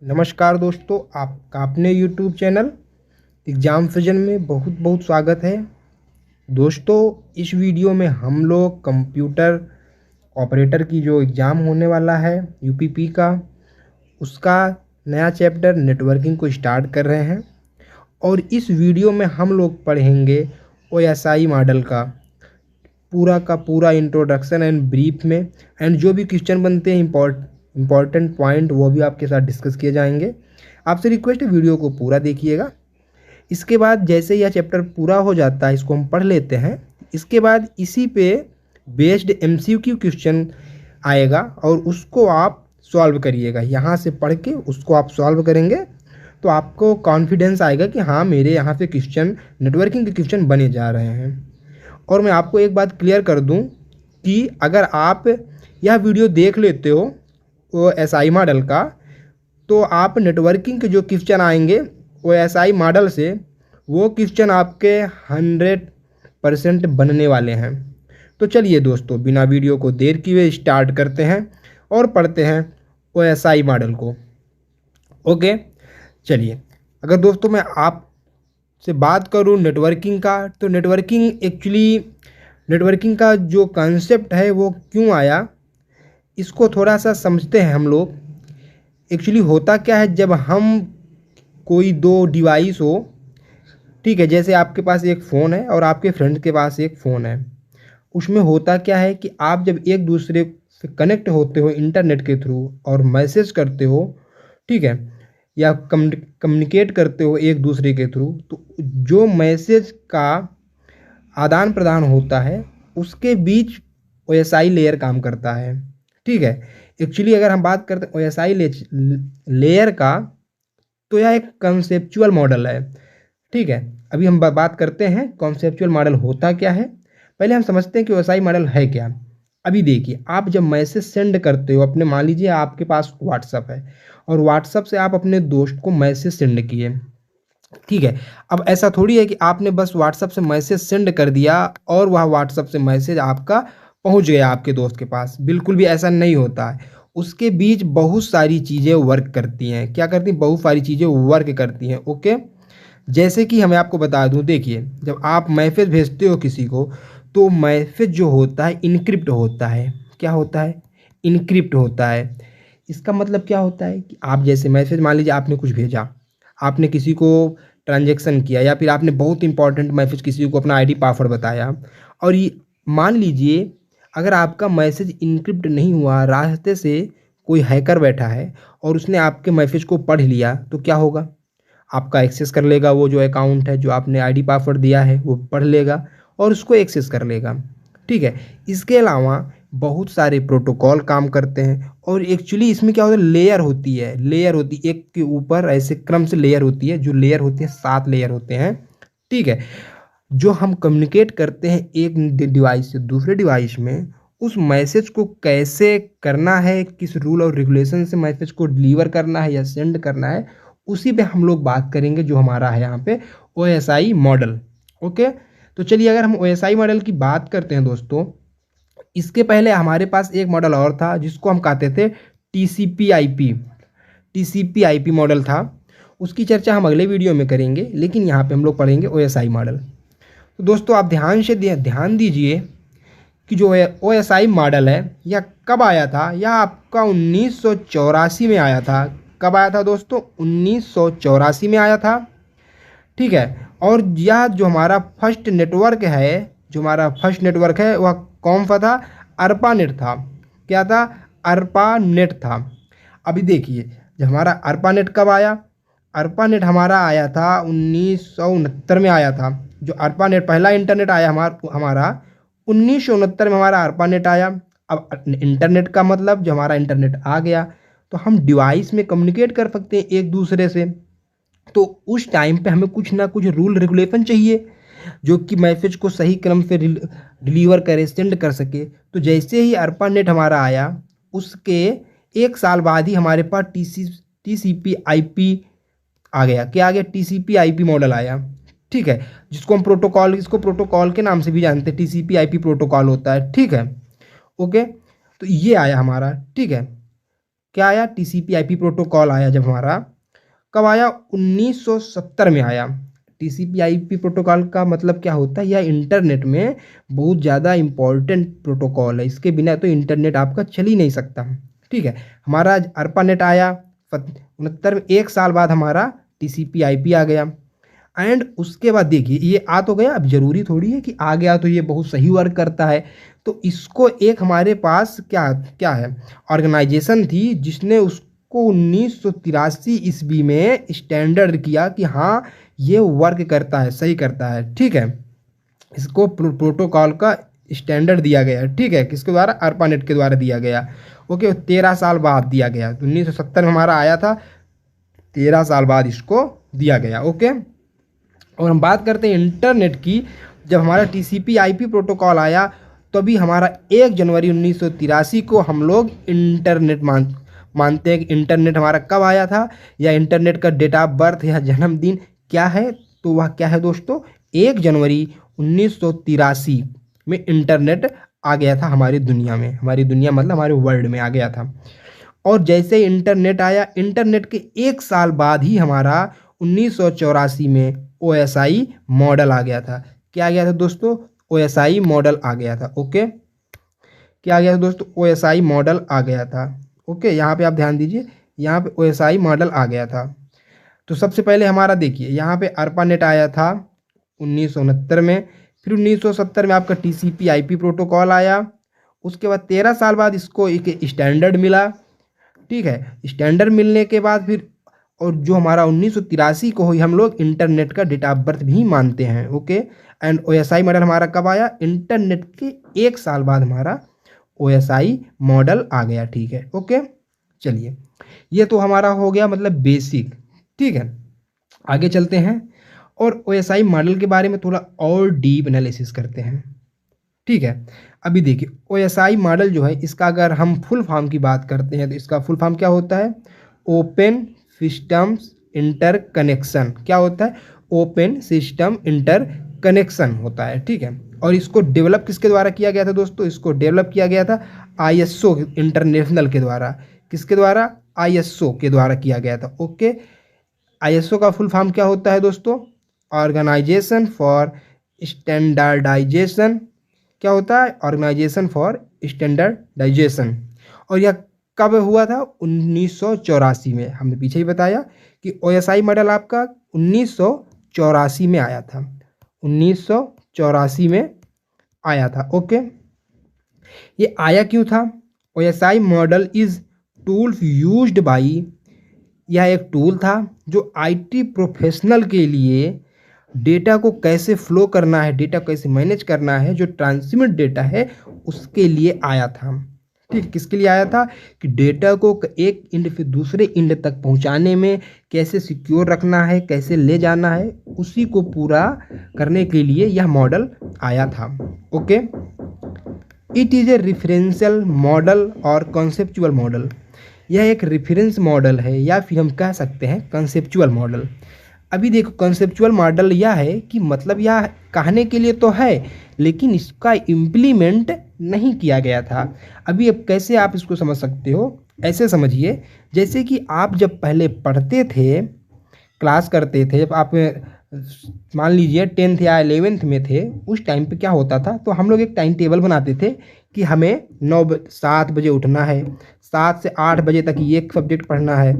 नमस्कार दोस्तों, आपका अपने यूट्यूब चैनल एग्ज़ाम विजन में बहुत बहुत स्वागत है। दोस्तों, इस वीडियो में हम लोग कंप्यूटर ऑपरेटर की जो एग्ज़ाम होने वाला है यूपीपी का, उसका नया चैप्टर नेटवर्किंग को स्टार्ट कर रहे हैं। और इस वीडियो में हम लोग पढ़ेंगे ओएसआई मॉडल का पूरा का पूरा इंट्रोडक्शन एंड ब्रीफ में, एंड जो भी क्वेश्चन बनते हैं इम्पॉर्टेंट पॉइंट वो भी आपके साथ डिस्कस किए जाएंगे। आपसे रिक्वेस्ट है वीडियो को पूरा देखिएगा। इसके बाद जैसे यह चैप्टर पूरा हो जाता है, इसको हम पढ़ लेते हैं। इसके बाद इसी पे बेस्ड एमसीक्यू क्वेश्चन आएगा और उसको आप सॉल्व करिएगा। यहाँ से पढ़ के उसको आप सॉल्व करेंगे तो आपको कॉन्फिडेंस आएगा कि हाँ, मेरे यहाँ से क्वेश्चन नेटवर्किंग के क्वेश्चन बने जा रहे हैं। और मैं आपको एक बात क्लियर कर दूं कि अगर आप यह वीडियो देख लेते हो वो एसआई मॉडल का, तो आप नेटवर्किंग के जो क्वेश्चन आएंगे वो एसआई मॉडल से, वो क्वेश्चन आपके 100% बनने वाले हैं। तो चलिए दोस्तों, बिना वीडियो को देर किए स्टार्ट करते हैं और पढ़ते हैं वो एसआई मॉडल को। ओके, चलिए। अगर दोस्तों मैं आप से बात करूँ नेटवर्किंग का, तो नेटवर्किंग का जो कॉन्सेप्ट है वो क्यों आया, इसको थोड़ा सा समझते हैं हम लोग। एक्चुअली होता क्या है, जब हम कोई दो डिवाइस हो, ठीक है, जैसे आपके पास एक फ़ोन है और आपके फ्रेंड के पास एक फ़ोन है, उसमें होता क्या है कि आप जब एक दूसरे से कनेक्ट होते हो इंटरनेट के थ्रू और मैसेज करते हो, ठीक है, या कम्युनिकेट करते हो एक दूसरे के थ्रू, तो जो मैसेज का आदान प्रदान होता है उसके बीच ओएसआई लेयर काम करता है। ठीक है, एक्चुअली अगर हम बात करते हैं ओएसआई लेयर का, तो यह एक कॉन्सेप्चुअल मॉडल है। ठीक है, अभी हम बात करते हैं कॉन्सेप्चुअल मॉडल होता क्या है। पहले हम समझते हैं कि ओएसआई मॉडल है क्या। अभी देखिए, आप जब मैसेज सेंड करते हो अपने, मान लीजिए आपके पास व्हाट्सअप है और व्हाट्सअप से आप अपने दोस्त को मैसेज सेंड किए, ठीक है। अब ऐसा थोड़ी है कि आपने बस व्हाट्सअप से मैसेज सेंड कर दिया और वह व्हाट्सअप से मैसेज आपका पहुंच गया आपके दोस्त के पास। बिल्कुल भी ऐसा नहीं होता है। उसके बीच बहुत सारी चीज़ें वर्क करती हैं। क्या करती हैं? बहुत सारी चीज़ें वर्क करती हैं। ओके, जैसे कि मैं आपको बता दूं, देखिए, जब आप मैसेज भेजते हो किसी को, तो मैसेज जो होता है इनक्रिप्ट होता है। क्या होता है? इनक्रिप्ट होता है। इसका मतलब क्या होता है कि आप जैसे मैसेज, मान लीजिए आपने कुछ भेजा, आपने किसी को ट्रांजैक्शन किया, या फिर आपने बहुत इंपॉर्टेंट मैसेज किसी को अपना आईडी पासवर्ड बताया, और ये मान लीजिए अगर आपका मैसेज इनक्रिप्ट नहीं हुआ, रास्ते से कोई हैकर बैठा है और उसने आपके मैसेज को पढ़ लिया, तो क्या होगा? आपका एक्सेस कर लेगा। वो जो अकाउंट है, जो आपने आईडी पासवर्ड दिया है, वो पढ़ लेगा और उसको एक्सेस कर लेगा। ठीक है, इसके अलावा बहुत सारे प्रोटोकॉल काम करते हैं। और एक्चुअली इसमें क्या होता है, लेयर होती है, एक के ऊपर ऐसे क्रम से लेयर होती है। जो लेयर होती है, 7 लेयर होते हैं। ठीक है, जो हम कम्युनिकेट करते हैं एक डिवाइस से दूसरे डिवाइस में, उस मैसेज को कैसे करना है, किस रूल और रेगुलेशन से मैसेज को डिलीवर करना है या सेंड करना है, उसी पे हम लोग बात करेंगे, जो हमारा है यहाँ पे ओएसआई मॉडल। ओके, तो चलिए, अगर हम ओएसआई मॉडल की बात करते हैं दोस्तों, इसके पहले हमारे पास एक मॉडल और था जिसको हम कहते थे टीसीपी आईपी मॉडल था। उसकी चर्चा हम अगले वीडियो में करेंगे, लेकिन यहाँ पे हम लोग पढ़ेंगे ओएसआई मॉडल। तो दोस्तों, आप ध्यान दीजिए कि जो ओएसआई मॉडल है यह कब आया था। यह आपका 1984 में आया था। कब आया था दोस्तों? 1984 में आया था। ठीक है, और यह जो हमारा फर्स्ट नेटवर्क है वह कौन सा था? अर्पानेट था। क्या था? अर्पानेट था। अभी देखिए, जब हमारा अर्पानेट कब आया? अर्पानेट हमारा आया था 1969 में आया था। जो अर्पानेट पहला इंटरनेट आया हमारा 1969 में हमारा अर्पानेट आया। अब इंटरनेट का मतलब, जो हमारा इंटरनेट आ गया तो हम डिवाइस में कम्युनिकेट कर सकते हैं एक दूसरे से। तो उस टाइम पे हमें कुछ ना कुछ रूल रेगुलेशन चाहिए जो कि मैसेज को सही क्रम से डिलीवर करे, सेंड कर सके। तो जैसे ही अर्पानेट हमारा आया, उसके 1 साल बाद ही हमारे पास टीसीपी आईपी आ गया। क्या आ गया? टीसीपी आईपी मॉडल आया। ठीक है, इसको प्रोटोकॉल के नाम से भी जानते हैं। टीसीपी आईपी प्रोटोकॉल होता है। ठीक है, ओके, तो ये आया हमारा। ठीक है, क्या आया, TCP/IP प्रोटोकॉल आया। जब हमारा कब आया, 1970 में आया। TCP/IP प्रोटोकॉल का मतलब क्या होता है, यह इंटरनेट में बहुत ज़्यादा इम्पॉर्टेंट प्रोटोकॉल है, इसके बिना तो इंटरनेट आपका चल ही नहीं सकता। ठीक है, हमारा ARPANET आया 69 में, 1 साल बाद हमारा TCP/IP आ गया। एंड उसके बाद देखिए ये आ तो गया, अब जरूरी थोड़ी है कि आ गया तो ये बहुत सही वर्क करता है। तो इसको एक हमारे पास क्या क्या है, ऑर्गेनाइजेशन थी जिसने उसको 1983 ईस्वी में स्टैंडर्ड किया कि हाँ ये वर्क करता है, सही करता है। ठीक है, इसको प्रोटोकॉल का स्टैंडर्ड दिया गया। ठीक है, किसके द्वारा, ARPANET के द्वारा दिया गया। ओके, 13 साल बाद दिया गया, 1970 में हमारा आया था, 13 साल बाद इसको दिया गया। ओके, और हम बात करते हैं इंटरनेट की। जब हमारा TCP/IP प्रोटोकॉल आया तभी हमारा 1 जनवरी 1983 को हम लोग इंटरनेट मानते हैं कि इंटरनेट हमारा कब आया था, या इंटरनेट का डेट ऑफ बर्थ या जन्मदिन क्या है, तो वह क्या है दोस्तों, 1 जनवरी 1983 में इंटरनेट आ गया था हमारी दुनिया में। हमारी दुनिया मतलब हमारे वर्ल्ड में आ गया था। और जैसे ही इंटरनेट आया, इंटरनेट के 1 साल बाद ही हमारा 1984 में OSI मॉडल आ गया था। क्या आ गया था दोस्तों, OSI मॉडल आ गया था। ओके, क्या आ गया था दोस्तों, OSI मॉडल आ गया था। ओके, यहाँ पे आप ध्यान दीजिए, यहाँ पे OSI मॉडल आ गया था। तो सबसे पहले हमारा देखिए यहाँ पे ARPANET आया था 1969 में, फिर 1970 में आपका TCP/IP प्रोटोकॉल आया। उसके बाद 13 साल बाद इसको एक स्टैंडर्ड मिला। ठीक है, स्टैंडर्ड मिलने के बाद फिर, और जो हमारा 1983 को ही हम लोग इंटरनेट का डेट ऑफ बर्थ भी मानते हैं। ओके, एंड OSI मॉडल हमारा कब आया, इंटरनेट के 1 साल बाद हमारा OSI मॉडल आ गया। ठीक है, ओके, चलिए ये तो हमारा हो गया मतलब बेसिक। ठीक है, आगे चलते हैं और OSI मॉडल के बारे में थोड़ा और डीप एनालिसिस करते हैं। ठीक है, अभी देखिए OSI मॉडल जो है, इसका अगर हम फुल फॉर्म की बात करते हैं तो इसका फुल फॉर्म क्या होता है, ओपन सिस्टम्स इंटरकनेक्शन। क्या होता है, ओपन सिस्टम इंटरकनेक्शन होता है। ठीक है, और इसको डेवलप किसके द्वारा किया गया था दोस्तों, इसको डेवलप किया गया था ISO इंटरनेशनल के द्वारा। किसके द्वारा, ISO के द्वारा किया गया था। ओके, ISO का फुल फॉर्म क्या होता है दोस्तों, ऑर्गेनाइजेशन फॉर स्टैंडर्डाइजेशन। क्या होता है, ऑर्गेनाइजेशन फॉर स्टैंडर्डाइजेशन। और यह कब हुआ था, 1984 में। हमने पीछे ही बताया कि OSI मॉडल आपका 1984 में आया था, 1984 में आया था। ओके, ये आया क्यों था, OSI model is tool used by, यह एक टूल था जो IT प्रोफेशनल के लिए डेटा को कैसे फ्लो करना है, डेटा कैसे मैनेज करना है, जो ट्रांसमिट डेटा है उसके लिए आया था। ठीक, किसके लिए आया था, कि डेटा को एक इंड से दूसरे इंड तक पहुंचाने में कैसे सिक्योर रखना है, कैसे ले जाना है, उसी को पूरा करने के लिए यह मॉडल आया था। Okay, it is a referential model और कॉन्सेप्चुअल मॉडल। यह एक रेफरेंस मॉडल है या फिर हम कह सकते हैं कंसेप्चुअल मॉडल। अभी देखो कंसेप्चुअल मॉडल यह है कि मतलब यह कहने के लिए तो है लेकिन इसका इम्प्लीमेंट नहीं किया गया था। अभी अब कैसे आप इसको समझ सकते हो, ऐसे समझिए जैसे कि आप जब पहले पढ़ते थे, क्लास करते थे, जब आप मान लीजिए 10th या 11th में थे, उस टाइम पे क्या होता था, तो हम लोग एक टाइम टेबल बनाते थे कि हमें 7 बजे उठना है, 7 से 8 बजे तक ये सब्जेक्ट पढ़ना है,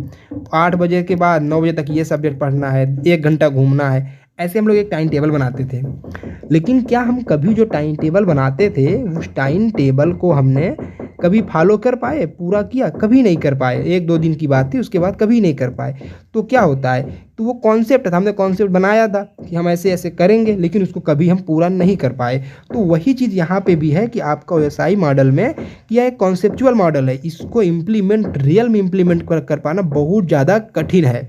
8 बजे के बाद 9 बजे तक ये सब्जेक्ट पढ़ना है, 1 घंटा घूमना है। ऐसे हम लोग एक टाइम टेबल बनाते थे। लेकिन क्या हम कभी जो टाइम टेबल बनाते थे उस टाइम टेबल को हमने कभी फॉलो कर पाए, पूरा किया, कभी नहीं कर पाए। 1-2 दिन की बात थी, उसके बाद कभी नहीं कर पाए। तो क्या होता है, तो वो कॉन्सेप्ट था, हमने कॉन्सेप्ट बनाया था कि हम ऐसे ऐसे करेंगे, लेकिन उसको कभी हम पूरा नहीं कर पाए। तो वही चीज़ यहाँ पे भी है कि आपका OSI मॉडल में यह एक कॉन्सेप्चुअल मॉडल है, इसको इम्प्लीमेंट, रियल में इम्प्लीमेंट कर पाना बहुत ज़्यादा कठिन है।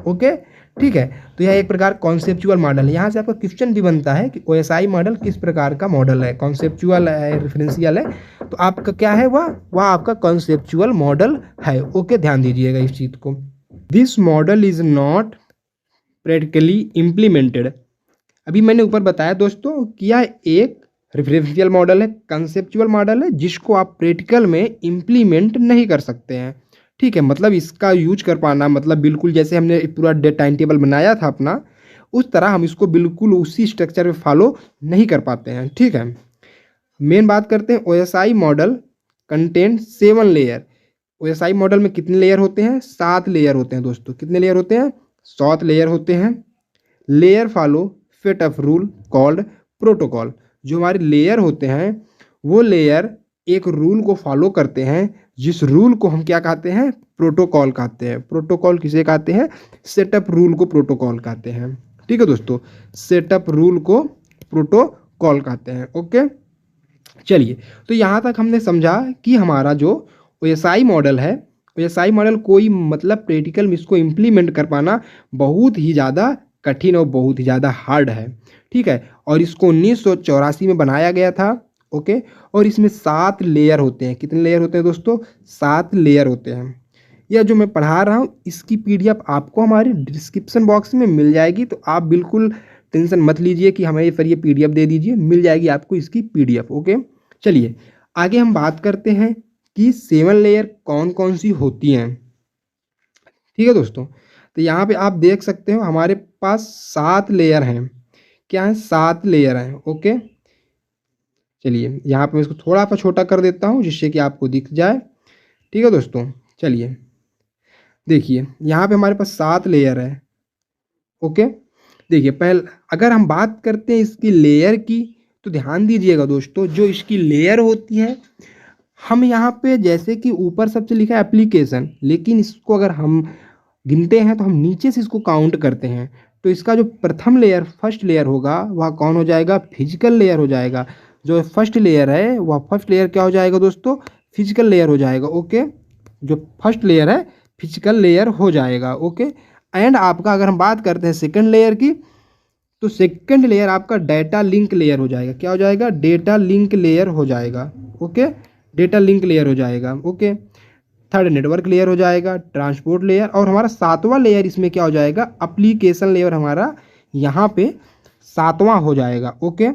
ओके, ठीक है, तो यह एक प्रकार कॉन्सेप्चुअल मॉडल है। यहाँ से आपका क्वेश्चन भी बनता है कि OSI मॉडल किस प्रकार का मॉडल है, कॉन्सेप्चुअल है, रेफरेंशियल है, तो आपका क्या है, वह आपका कॉन्सेप्चुअल मॉडल है। ओके, ध्यान दीजिएगा इस चीज़ को। This model is not practically implemented. अभी मैंने ऊपर बताया दोस्तों कि यह एक रेफरेंशियल मॉडल है, कंसेप्चुअल मॉडल है, जिसको आप प्रैक्टिकल में इम्प्लीमेंट नहीं कर सकते हैं। ठीक है, मतलब इसका यूज कर पाना, मतलब बिल्कुल जैसे हमने पूरा डे टाइम टेबल बनाया था अपना, उस तरह हम इसको बिल्कुल उसी स्ट्रक्चर में फॉलो नहीं कर पाते हैं। ठीक है, मेन बात करते हैं OSI model content 7 layer. OSI model में कितने लेयर होते हैं? 7 लेयर होते हैं दोस्तों। कितने लेयर होते हैं? 7 लेयर होते हैं। Layer follow set of rule called protocol. जो हमारे लेयर होते हैं वो लेयर एक रूल को फॉलो करते हैं, जिस रूल को हम क्या कहते हैं? प्रोटोकॉल कहते हैं। प्रोटोकॉल किसे कहते हैं? सेटअप रूल को प्रोटोकॉल कहते हैं। ठीक है दोस्तों, सेटअप रूल को प्रोटोकॉल कहते हैं। ओके, चलिए, तो यहाँ तक हमने समझा कि हमारा जो ओएसआई मॉडल है, ओएसआई मॉडल कोई मतलब प्रैक्टिकल में इसको इम्प्लीमेंट कर पाना बहुत ही ज़्यादा कठिन और बहुत ही ज़्यादा हार्ड है। ठीक है, और इसको 1984 में बनाया गया था। ओके, और इसमें 7 लेयर होते हैं। कितने लेयर होते हैं दोस्तों? 7 लेयर होते हैं। यह जो मैं पढ़ा रहा हूँ इसकी पीडीएफ आपको हमारे डिस्क्रिप्शन बॉक्स में मिल जाएगी, तो आप बिल्कुल टेंशन मत लीजिए कि हमें फिर ये पीडीएफ दे दीजिए, मिल जाएगी आपको इसकी पीडीएफ। ओके, चलिए आगे हम बात करते हैं कि 7 लेयर कौन कौन सी होती हैं। ठीक है दोस्तों, तो यहाँ पे आप देख सकते हो हमारे पास 7 लेयर हैं। क्या है? 7 लेयर हैं। ओके, चलिए यहाँ पे मैं इसको थोड़ा सा छोटा कर देता हूँ जिससे कि आपको दिख जाए। ठीक है दोस्तों, चलिए देखिए यहाँ पे हमारे पास 7 लेयर है। ओके, देखिए पहले अगर हम बात करते हैं इसकी लेयर की, तो ध्यान दीजिएगा दोस्तों, जो इसकी लेयर होती है, हम यहाँ पे जैसे कि ऊपर सबसे लिखा है एप्लीकेशन, लेकिन इसको अगर हम गिनते हैं तो हम नीचे से इसको काउंट करते हैं। तो इसका जो प्रथम लेयर, फर्स्ट लेयर होगा वह कौन हो जाएगा? फिजिकल लेयर हो जाएगा। जो फर्स्ट लेयर है वह फर्स्ट लेयर क्या हो जाएगा दोस्तों? फिजिकल लेयर हो जाएगा। ओके, जो फर्स्ट लेयर है फिजिकल लेयर हो जाएगा। ओके, एंड आपका अगर हम बात करते हैं सेकंड लेयर की, तो सेकंड लेयर आपका डेटा लिंक लेयर हो जाएगा। क्या हो जाएगा? डेटा लिंक लेयर हो जाएगा। ओके, डेटा लिंक लेयर हो जाएगा। ओके, थर्ड नेटवर्क लेयर हो जाएगा, ट्रांसपोर्ट लेयर, और हमारा 7वां लेयर इसमें क्या हो जाएगा? एप्लीकेशन लेयर हमारा यहाँ पे 7वां हो जाएगा। ओके,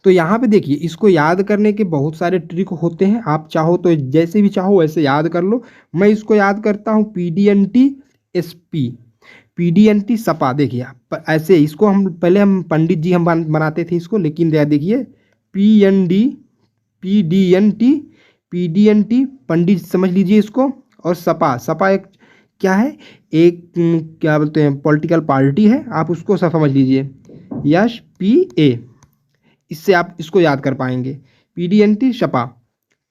तो यहाँ पे देखिए इसको याद करने के बहुत सारे ट्रिक होते हैं। आप चाहो तो जैसे भी चाहो वैसे याद कर लो। मैं इसको याद करता हूँ PDNT SP, PDNT सपा। देखिए ऐसे इसको हम पहले हम पंडित जी हम बनाते थे इसको, लेकिन देखिए PDNT पंडित समझ लीजिए इसको। और सपा, सपा एक क्या है? एक क्या बोलते हैं, पॉलिटिकल पार्टी है, आप उसको सब समझ लीजिए। SPA, इससे आप इसको याद कर पाएंगे, PDNT सपा।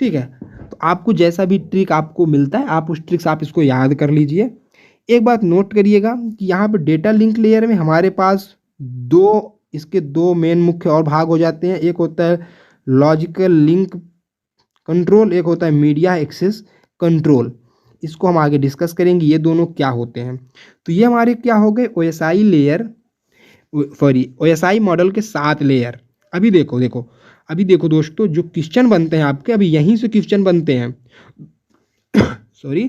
ठीक है, तो आपको जैसा भी ट्रिक आपको मिलता है आप उस ट्रिक से आप इसको याद कर लीजिए। एक बात नोट करिएगा कि यहाँ पे डेटा लिंक लेयर में हमारे पास इसके दो मेन मुख्य और भाग हो जाते हैं। एक होता है लॉजिकल लिंक कंट्रोल, एक होता है मीडिया एक्सेस कंट्रोल। इसको हम आगे डिस्कस करेंगे ये दोनों क्या होते हैं। तो ये हमारे क्या हो गए? OSI layer, sorry OSI model के 7 लेयर। अभी देखो दोस्तों, जो क्वेश्चन बनते हैं आपके, अभी यहीं से क्वेश्चन बनते हैं सॉरी,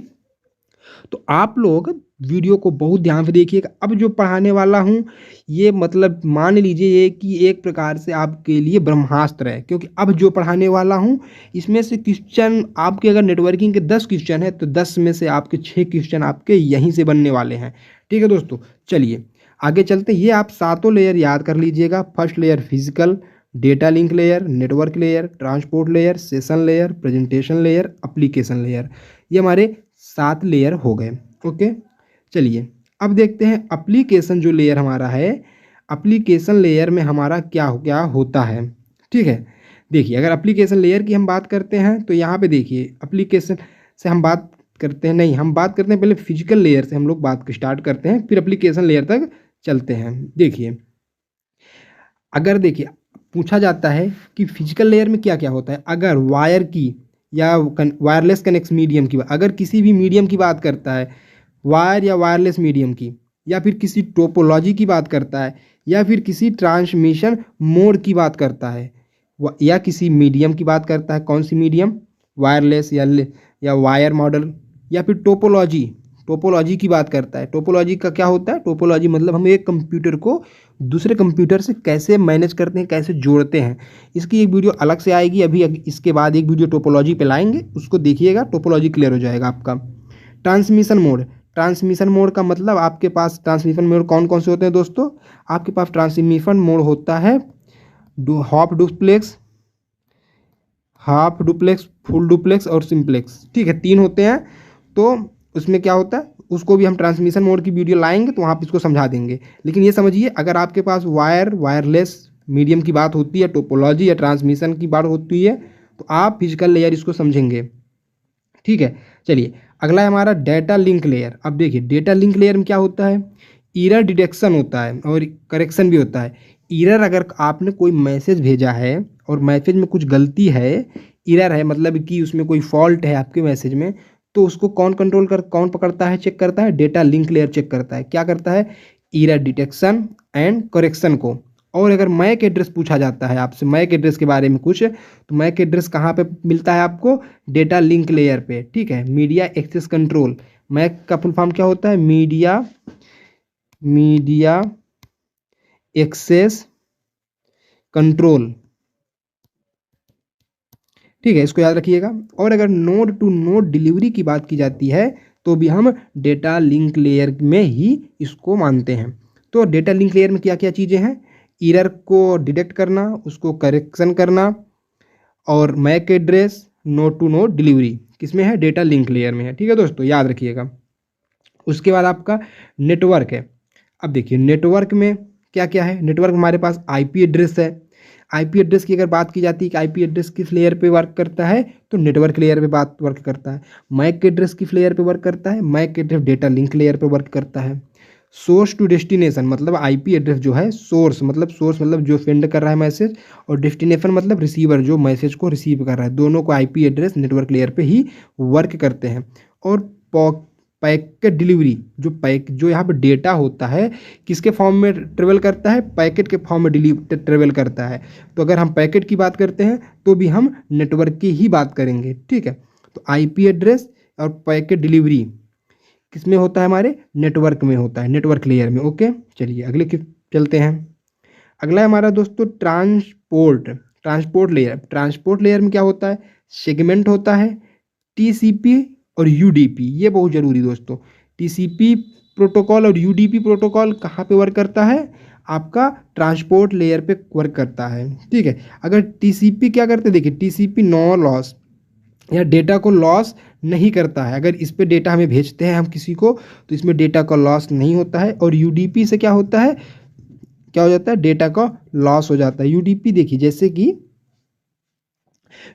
तो आप लोग वीडियो को बहुत ध्यान से देखिएगा। अब जो पढ़ाने वाला हूँ ये मतलब मान लीजिए ये कि एक प्रकार से आपके लिए ब्रह्मास्त्र है, क्योंकि अब जो पढ़ाने वाला हूँ इसमें से क्वेश्चन आपके अगर नेटवर्किंग के 10 क्वेश्चन है तो 10 में से आपके 6 क्वेश्चन आपके यहीं से बनने वाले हैं। ठीक है दोस्तों, चलिए आगे चलते। ये आप 7 लेयर याद कर लीजिएगा। First layer physical, data link layer, network layer, transport layer, session layer, presentation layer, application layer. ये हमारे 7 लेयर हो गए। ओके, चलिए अब देखते हैं एप्लीकेशन जो लेयर हमारा है, एप्लीकेशन लेयर में हमारा क्या क्या होता है। ठीक है, देखिए अगर एप्लीकेशन लेयर की हम बात करते हैं तो यहाँ पे देखिए एप्लीकेशन से हम बात करते हैं, नहीं हम बात करते हैं पहले फिजिकल लेयर से हम लोग बात स्टार्ट करते हैं, फिर एप्लीकेशन लेयर तक चलते हैं। देखिए अगर देखिए पूछा जाता है कि फिजिकल लेयर में क्या क्या होता है, अगर वायर की या वायरलेस कनेक्ट मीडियम की, अगर किसी भी मीडियम की बात करता है, वायर या वायरलेस मीडियम की, या फिर किसी टोपोलॉजी की बात करता है, या फिर किसी ट्रांसमिशन मोड की बात करता है, या किसी मीडियम की बात करता है, कौन सी मीडियम? वायरलेस या वायर मॉडल, या फिर टोपोलॉजी, टोपोलॉजी की बात करता है। टोपोलॉजी का क्या होता है? टोपोलॉजी मतलब हम एक कंप्यूटर को दूसरे कंप्यूटर से कैसे मैनेज करते हैं, कैसे जोड़ते हैं। इसकी एक वीडियो अलग से आएगी, अभी इसके बाद एक वीडियो टोपोलॉजी पे लाएंगे, उसको देखिएगा, टोपोलॉजी क्लियर हो जाएगा आपका। ट्रांसमिशन मोड, ट्रांसमिशन मोड का मतलब आपके पास ट्रांसमिशन मोड कौन कौन से होते हैं दोस्तों? आपके पास ट्रांसमिशन मोड होता है हाफ डुप्लेक्स, फुल डुप्लेक्स और सिंप्लेक्स, ठीक है, 3 होते हैं। तो उसमें क्या होता है, उसको भी हम ट्रांसमिशन मोड की वीडियो लाएंगे तो वहाँ पे इसको समझा देंगे। लेकिन ये समझिए, अगर आपके पास वायरलेस मीडियम की बात होती है, टोपोलॉजी या ट्रांसमिशन की बात होती है, तो आप फिजिकल लेयर इसको समझेंगे, ठीक है। चलिए अगला है हमारा डेटा लिंक लेयर। अब देखिए डेटा लिंक लेयर में क्या होता है, एरर डिटेक्शन होता है और करेक्शन भी होता है। एरर, अगर आपने कोई मैसेज भेजा है और मैसेज में कुछ गलती है, एरर है मतलब कि उसमें कोई फॉल्ट है आपके मैसेज में, तो उसको कौन पकड़ता है, चेक करता है? डेटा लिंक लेयर चेक करता है। क्या करता है? एरर डिटेक्शन एंड करेक्शन को। और अगर मैक एड्रेस पूछा जाता है आपसे, मैक एड्रेस के बारे में कुछ, तो मैक एड्रेस कहाँ पे मिलता है आपको? डेटा लिंक लेयर पे, ठीक है। मीडिया एक्सेस कंट्रोल, मैक का फुल फॉर्म क्या होता है? मीडिया एक्सेस कंट्रोल, ठीक है, इसको याद रखिएगा। और अगर नोड टू नोड डिलीवरी की बात की जाती है तो भी हम डेटा लिंक लेयर में ही इसको मानते हैं। तो डेटा लिंक लेयर में क्या क्या चीज़ें हैं? एरर को डिटेक्ट करना, उसको करेक्शन करना, और MAC address, node to node delivery किसमें है? डेटा लिंक लेयर में है, ठीक है दोस्तों, याद रखिएगा। उसके बाद आपका नेटवर्क है। अब देखिए नेटवर्क में क्या क्या है। नेटवर्क में हमारे पास आईपी एड्रेस है। आईपी एड्रेस की अगर बात की जाती है कि आईपी एड्रेस किस लेयर पे वर्क करता है, तो नेटवर्क लेयर पे बात वर्क करता है। मैक एड्रेस किस लेयर पे वर्क करता है? MAC address data link layer पे वर्क करता है। सोर्स टू डेस्टिनेशन मतलब आईपी एड्रेस जो है, सोर्स मतलब जो सेंड कर रहा है मैसेज, और डेस्टिनेशन मतलब रिसीवर जो मैसेज को रिसीव कर रहा है, दोनों को आईपी एड्रेस नेटवर्क लेयर पे ही वर्क करते हैं। और पैकेट डिलीवरी, जो यहाँ पे डेटा होता है किसके फॉर्म में ट्रेवल करता है? पैकेट के फॉर्म में ट्रेवल करता है। तो अगर हम पैकेट की बात करते हैं तो भी हम नेटवर्क की ही बात करेंगे, ठीक है। तो आईपी एड्रेस और पैकेट डिलीवरी किस में होता है? हमारे नेटवर्क में होता है, नेटवर्क लेयर में, ओके। चलिए अगले की चलते हैं। अगला है हमारा दोस्तों ट्रांसपोर्ट लेयर। ट्रांसपोर्ट लेयर में क्या होता है? सेगमेंट होता है, टीसीपी और यूडीपी, ये बहुत जरूरी दोस्तों। टीसीपी प्रोटोकॉल और यूडीपी प्रोटोकॉल कहाँ पे वर्क करता है? आपका ट्रांसपोर्ट लेयर पे वर्क करता है, ठीक है। अगर टीसीपी क्या करते हैं, देखिए टीसीपी नो लॉस या डेटा को लॉस नहीं करता है। अगर इस पे डेटा हमें भेजते हैं हम किसी को, तो इसमें डेटा का लॉस नहीं होता है। और यूडीपी से क्या होता है, क्या हो जाता है? डेटा का लॉस हो जाता है। यूडीपी देखिए, जैसे कि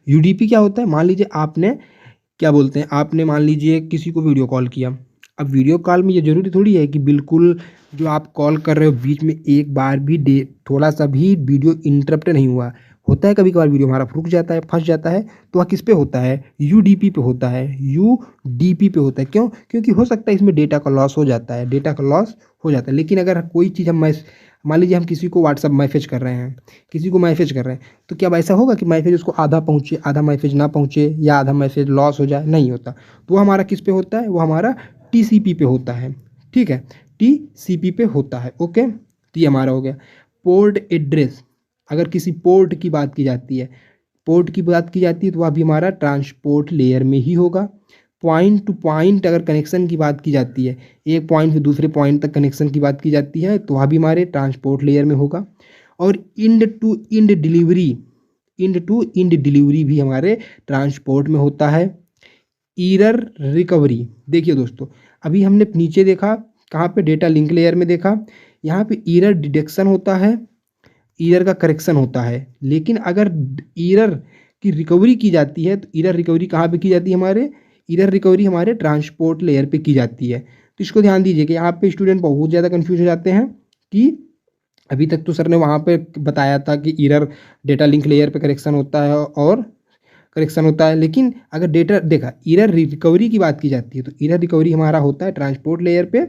यूडीपी क्या होता है, मान लीजिए आपने मान लीजिए किसी को वीडियो कॉल किया। अब वीडियो कॉल में ये जरूरी थोड़ी है कि बिल्कुल जो आप कॉल कर रहे हो बीच में एक बार भी थोड़ा सा भी वीडियो इंटरप्ट नहीं हुआ। होता है कभी कभार वीडियो हमारा रुक जाता है, फंस जाता है, तो वह किस पे होता है? यूडीपी पे होता है, यूडीपी पे होता है। क्यों? क्योंकि हो सकता है इसमें डेटा का लॉस हो जाता है, लेकिन अगर कोई चीज़ हम मान लीजिए हम किसी को व्हाट्सअप मैसेज कर रहे हैं, तो क्या ऐसा होगा कि मैसेज उसको आधा पहुँचे, आधा मैसेज ना पहुँचे, या आधा मैसेज लॉस हो जाए? नहीं होता। तो वो हमारा किस पे होता है? वो हमारा टीसीपी पे होता है, ठीक है, टीसीपी पे होता है, ओके। तो ये हमारा हो गया। पोर्ट एड्रेस, अगर किसी पोर्ट की बात की जाती है, तो वह भी हमारा ट्रांसपोर्ट लेयर में ही होगा। पॉइंट टू पॉइंट अगर कनेक्शन की बात की जाती है, एक पॉइंट से दूसरे पॉइंट तक कनेक्शन की बात की जाती है, तो वह भी हमारे ट्रांसपोर्ट लेयर में होगा। और इंड टू इंड डिलीवरी भी हमारे ट्रांसपोर्ट में होता है। एरर रिकवरी, देखिए दोस्तों, अभी हमने नीचे देखा, कहाँ पे? डेटा लिंक लेयर में देखा। यहाँ पे एरर डिटेक्शन होता है, एरर का करेक्शन होता है। लेकिन अगर एरर की रिकवरी की जाती है, तो एरर रिकवरी कहाँ पे की जाती है? एरर रिकवरी हमारे ट्रांसपोर्ट लेयर पे की जाती है। तो इसको ध्यान दीजिए कि यहाँ पे स्टूडेंट बहुत ज़्यादा कंफ्यूज हो जाते हैं कि अभी तक तो सर ने वहाँ पे बताया था कि एरर डेटा लिंक लेयर पे करेक्शन होता है, लेकिन अगर डेटा देखा एरर रिकवरी की बात की जाती है, तो एरर रिकवरी हमारा होता है ट्रांसपोर्ट लेयर पे।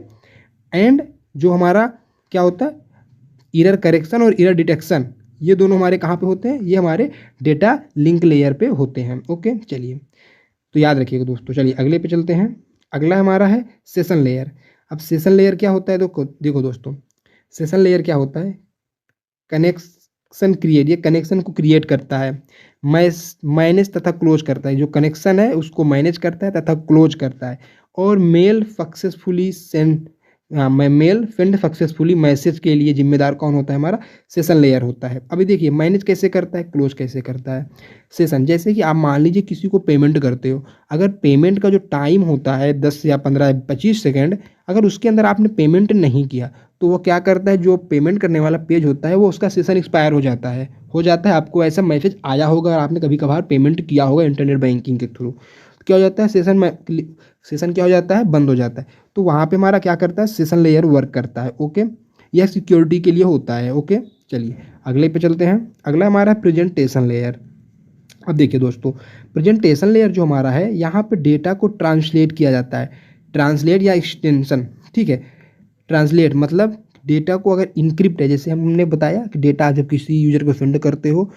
एंड जो हमारा क्या होता है, एरर करेक्शन और एरर डिटेक्शन, ये दोनों हमारे कहाँ पे होते हैं? ये हमारे डेटा लिंक लेयर पे होते हैं, ओके। चलिए तो याद रखिएगा दोस्तों। चलिए अगले पे चलते हैं। अगला हमारा है सेशन लेयर। अब सेशन लेयर क्या होता है, देखो दोस्तों, सेशन लेयर क्या होता है, कनेक्शन क्रिएट, ये कनेक्शन को क्रिएट करता है, मैनेज तथा क्लोज करता है, जो कनेक्शन है उसको मैनेज करता है तथा क्लोज करता है, और मेल सेंड सक्सेसफुली मैसेज के लिए जिम्मेदार कौन होता है, हमारा सेशन लेयर होता है। अभी देखिए मैनेज कैसे करता है, क्लोज कैसे करता है सेशन। जैसे कि आप मान लीजिए किसी को पेमेंट करते हो, अगर पेमेंट का जो टाइम होता है 10 या 15 या 25 सेकेंड, अगर उसके अंदर आपने पेमेंट नहीं किया तो वो क्या करता है, जो पेमेंट करने वाला पेज होता है वो उसका सेशन एक्सपायर हो जाता है। आपको ऐसा मैसेज आया होगा, अगर आपने कभी कभार पेमेंट किया होगा इंटरनेट बैंकिंग के थ्रू, तो क्या हो जाता है, सेशन क्या हो जाता है, बंद हो जाता है। तो वहाँ पे हमारा क्या करता है, सेशन लेयर वर्क करता है। ओके, यह सिक्योरिटी के लिए होता है। ओके, चलिए अगले पे चलते हैं। अगला हमारा है प्रेजेंटेशन लेयर। अब देखिए दोस्तों, प्रेजेंटेशन लेयर जो हमारा है, यहाँ पे डेटा को ट्रांसलेट किया जाता है, ट्रांसलेट या एक्सटेंशन, ठीक है। ट्रांसलेट मतलब डेटा को अगर इनक्रिप्ट है, जैसे हमने बताया कि डेटा जब किसी यूजर को सेंड करते हो,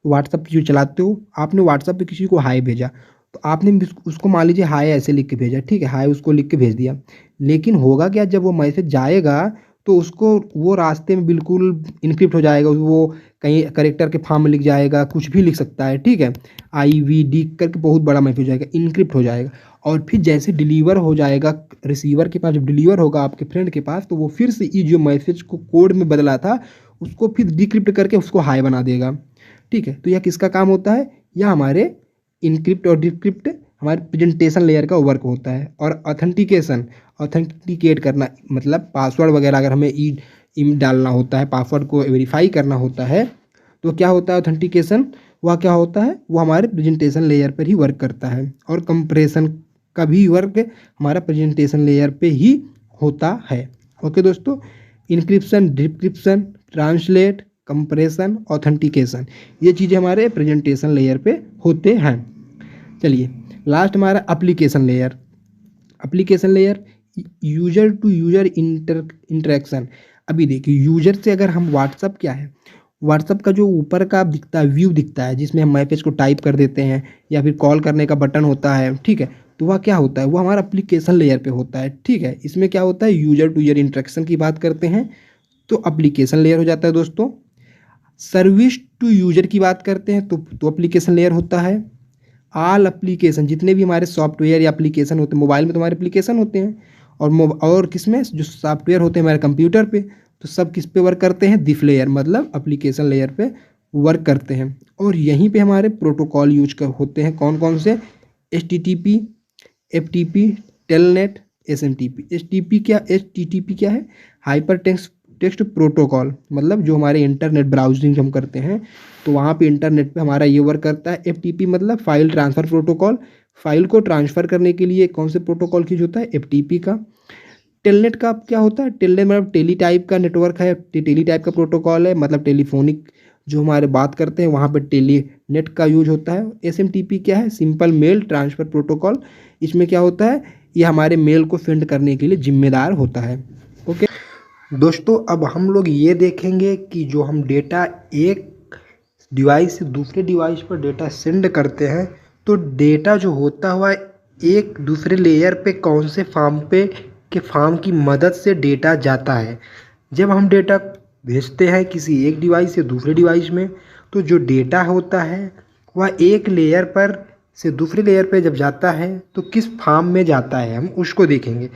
व्हाट्सअप जो चलाते हो, आपने व्हाट्सअप पे किसी को हाई भेजा, तो आपने उसको मान लीजिए हाय ऐसे लिख के भेजा, ठीक है, हाय उसको लिख के भेज दिया। लेकिन होगा क्या, जब वो मैसेज जाएगा तो उसको वो रास्ते में बिल्कुल इनक्रिप्ट हो जाएगा, वो कहीं करेक्टर के फॉर्म में लिख जाएगा, कुछ भी लिख सकता है, ठीक है, IVD करके बहुत बड़ा मैसेज हो जाएगा, इनक्रिप्ट हो जाएगा। और फिर जैसे डिलीवर हो जाएगा रिसीवर के पास, जब डिलीवर होगा आपके फ्रेंड के पास, तो वो फिर से ये जो मैसेज को कोड में बदला था उसको फिर डिक्रिप्ट करके उसको हाई बना देगा, ठीक है। तो यह किसका काम होता है, यह हमारे इनक्रिप्ट और डिक्रिप्ट हमारे प्रेजेंटेशन लेयर का वर्क होता है। और ऑथेंटिकेट करना मतलब पासवर्ड वगैरह अगर हमें ई डालना होता है, पासवर्ड को वेरीफाई करना होता है, तो क्या होता है ऑथेंटिकेशन, वह क्या होता है, वो हमारे प्रेजेंटेशन लेयर पर ही वर्क करता है। और कंप्रेशन का भी वर्क हमारा प्रेजेंटेशन लेयर पे ही होता है। ओके दोस्तों, encryption, decryption, translate, compression, authentication, ये चीज़ें हमारे प्रेजेंटेशन लेयर पे होते हैं। चलिए लास्ट हमारा application layer. Application layer user to user interaction. अभी देखिए यूजर से अगर हम व्हाट्सअप क्या है, व्हाट्सअप का जो ऊपर का दिखता है, व्यू दिखता है, जिसमें हम मैसेज को टाइप कर देते हैं या फिर कॉल करने का बटन होता है, ठीक है, तो वह क्या होता है, वो हमारा एप्लीकेशन लेयर पे होता है, ठीक है। इसमें क्या होता है, यूजर टू यूजर इंटरेक्शन की बात करते हैं तो एप्लीकेशन लेयर हो जाता है दोस्तों। सर्विस टू यूजर की बात करते हैं तो एप्लीकेशन लेयर होता है। ऑल एप्लीकेशन, जितने भी हमारे सॉफ्टवेयर या एप्लीकेशन होते हैं, मोबाइल में तो हमारे एप्लीकेशन होते हैं, और किस में जो सॉफ्टवेयर होते हैं हमारे कंप्यूटर पे, तो सब किस पे वर्क करते हैं, दिस लेयर मतलब एप्लीकेशन लेयर पे वर्क करते हैं। और यहीं पे हमारे प्रोटोकॉल यूज कर होते हैं, कौन कौन से, HTTP, FTP, telnet, SMTP। HTTP क्या है, हाइपर टेक्स्ट प्रोटोकॉल, मतलब जो हमारे इंटरनेट ब्राउजिंग हम करते हैं तो वहाँ पे इंटरनेट पे हमारा ये वर्क करता है। FTP मतलब फाइल ट्रांसफ़र प्रोटोकॉल, फाइल को ट्रांसफ़र करने के लिए कौन से प्रोटोकॉल यूज होता है, FTP का। टेलनेट का क्या होता है, टेलनेट मतलब टेली टाइप का नेटवर्क है, टेली टाइप का प्रोटोकॉल है, मतलब टेलीफोनिक जो हमारे बात करते हैं वहाँ पर टेलीनेट का यूज होता है। SMTP क्या है, सिंपल मेल ट्रांसफ़र प्रोटोकॉल, इसमें क्या होता है, ये हमारे मेल को सेंड करने के लिए जिम्मेदार होता है। ओके दोस्तों, अब हम लोग ये देखेंगे कि जो हम डेटा एक डिवाइस से दूसरे डिवाइस पर डेटा सेंड करते हैं, तो डेटा जो होता हुआ एक दूसरे लेयर पे कौन से फॉर्म की मदद से डेटा जाता है। जब हम डेटा भेजते हैं किसी एक डिवाइस से दूसरे डिवाइस में, तो जो डेटा होता है वह एक लेयर पर से दूसरे लेयर पे जब जाता है तो किस फॉर्म में जाता है, हम उसको देखेंगे।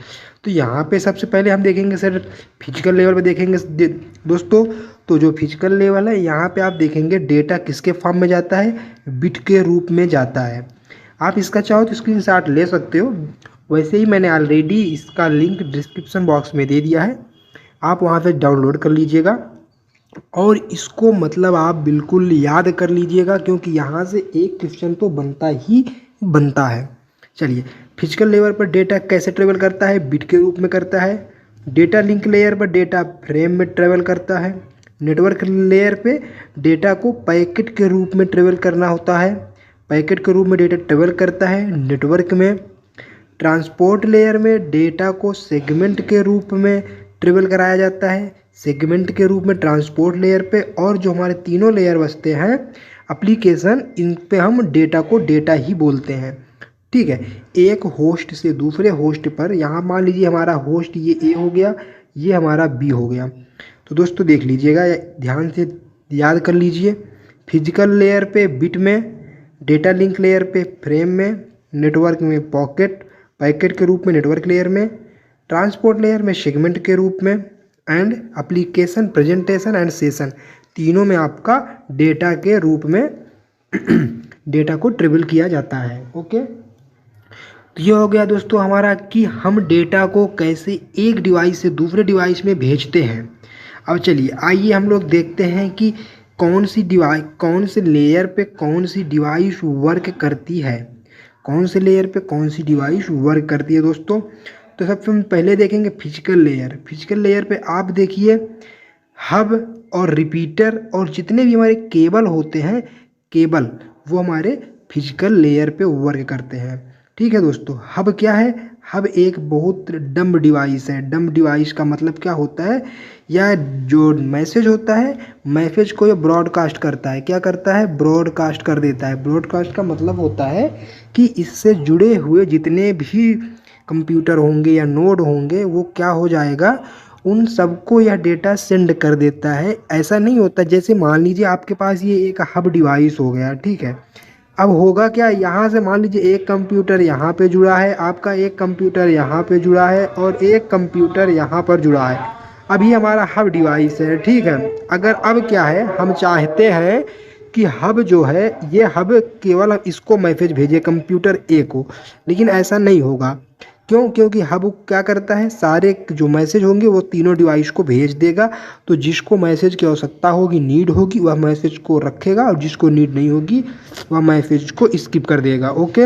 तो यहाँ पे सबसे पहले हम देखेंगे सर फिजिकल लेवल पे देखेंगे दोस्तों। तो जो फिजिकल लेवल है यहाँ पे आप देखेंगे डेटा किसके फॉर्म में जाता है, बिट के रूप में जाता है। आप इसका चाहो तो स्क्रीनशॉट ले सकते हो, वैसे ही मैंने ऑलरेडी इसका लिंक डिस्क्रिप्शन बॉक्स में दे दिया है, आप वहाँ से डाउनलोड कर लीजिएगा और इसको मतलब आप बिल्कुल याद कर लीजिएगा, क्योंकि यहाँ से एक क्वेश्चन तो बनता ही बनता है। चलिए, फिजिकल लेवल पर डेटा कैसे ट्रेवल करता है, बिट के रूप में करता है। डेटा लिंक लेयर पर डेटा फ्रेम में ट्रेवल करता है। नेटवर्क लेयर पे डेटा को पैकेट के रूप में ट्रेवल करना होता है, पैकेट के रूप में डेटा ट्रेवल करता है नेटवर्क में। ट्रांसपोर्ट लेयर में डेटा को सेगमेंट के रूप में ट्रेवल कराया जाता है, सेगमेंट के रूप में ट्रांसपोर्ट लेयर पे। और जो हमारे तीनों लेयर बचते हैं एप्लीकेशन, इन पे हम डेटा को डेटा ही बोलते हैं। ठीक है। एक होस्ट से दूसरे होस्ट पर, यहाँ मान लीजिए हमारा होस्ट ये ए हो गया, ये हमारा बी हो गया। तो दोस्तों देख लीजिएगा, ध्यान से याद कर लीजिए। फिजिकल लेयर पे बिट में, डेटा लिंक लेयर पे फ्रेम में, नेटवर्क में पैकेट के रूप में नेटवर्क लेयर में, ट्रांसपोर्ट लेयर में सेगमेंट के रूप में, and application, presentation and session, तीनों में आपका डेटा के रूप में डेटा को ट्रेवल किया जाता है। ओके, तो ये हो गया दोस्तों हमारा कि हम डेटा को कैसे एक डिवाइस से दूसरे डिवाइस में भेजते हैं। अब चलिए आइए हम लोग देखते हैं कि कौन से लेयर पे कौन सी डिवाइस वर्क करती है, कौन से लेयर पे कौन सी डिवाइस वर्क करती है दोस्तों। तो सबसे हम पहले देखेंगे फिजिकल लेयर। फिजिकल लेयर पे आप देखिए हब और रिपीटर और जितने भी हमारे केबल होते हैं, केबल वो हमारे फिजिकल लेयर पे वर्क करते हैं। ठीक है दोस्तों, हब क्या है? हब एक बहुत डम्ब डिवाइस है। डम्ब डिवाइस का मतलब क्या होता है? या जो मैसेज होता है, मैसेज को ये ब्रॉडकास्ट करता है। क्या करता है? ब्रॉडकास्ट कर देता है। ब्रॉडकास्ट का मतलब होता है कि इससे जुड़े हुए जितने भी कंप्यूटर होंगे या नोड होंगे वो क्या हो जाएगा, उन सबको यह डेटा सेंड कर देता है। ऐसा नहीं होता, जैसे मान लीजिए आपके पास ये एक हब डिवाइस हो गया, ठीक है। अब होगा क्या, यहाँ से मान लीजिए एक कंप्यूटर यहाँ पे जुड़ा है, आपका एक कंप्यूटर यहाँ पे जुड़ा है और एक कंप्यूटर यहाँ पर जुड़ा है। अभी हमारा हब डिवाइस है, ठीक है। अगर अब क्या है, हम चाहते हैं कि हब जो है, ये हब केवल इसको मैसेज भेजे कंप्यूटर ए को, लेकिन ऐसा नहीं होगा। क्यों? क्योंकि हब क्या करता है, सारे जो मैसेज होंगे वो तीनों डिवाइस को भेज देगा। तो जिसको मैसेज की आवश्यकता होगी, नीड होगी, वह मैसेज को रखेगा और जिसको नीड नहीं होगी वह मैसेज को स्किप कर देगा। ओके।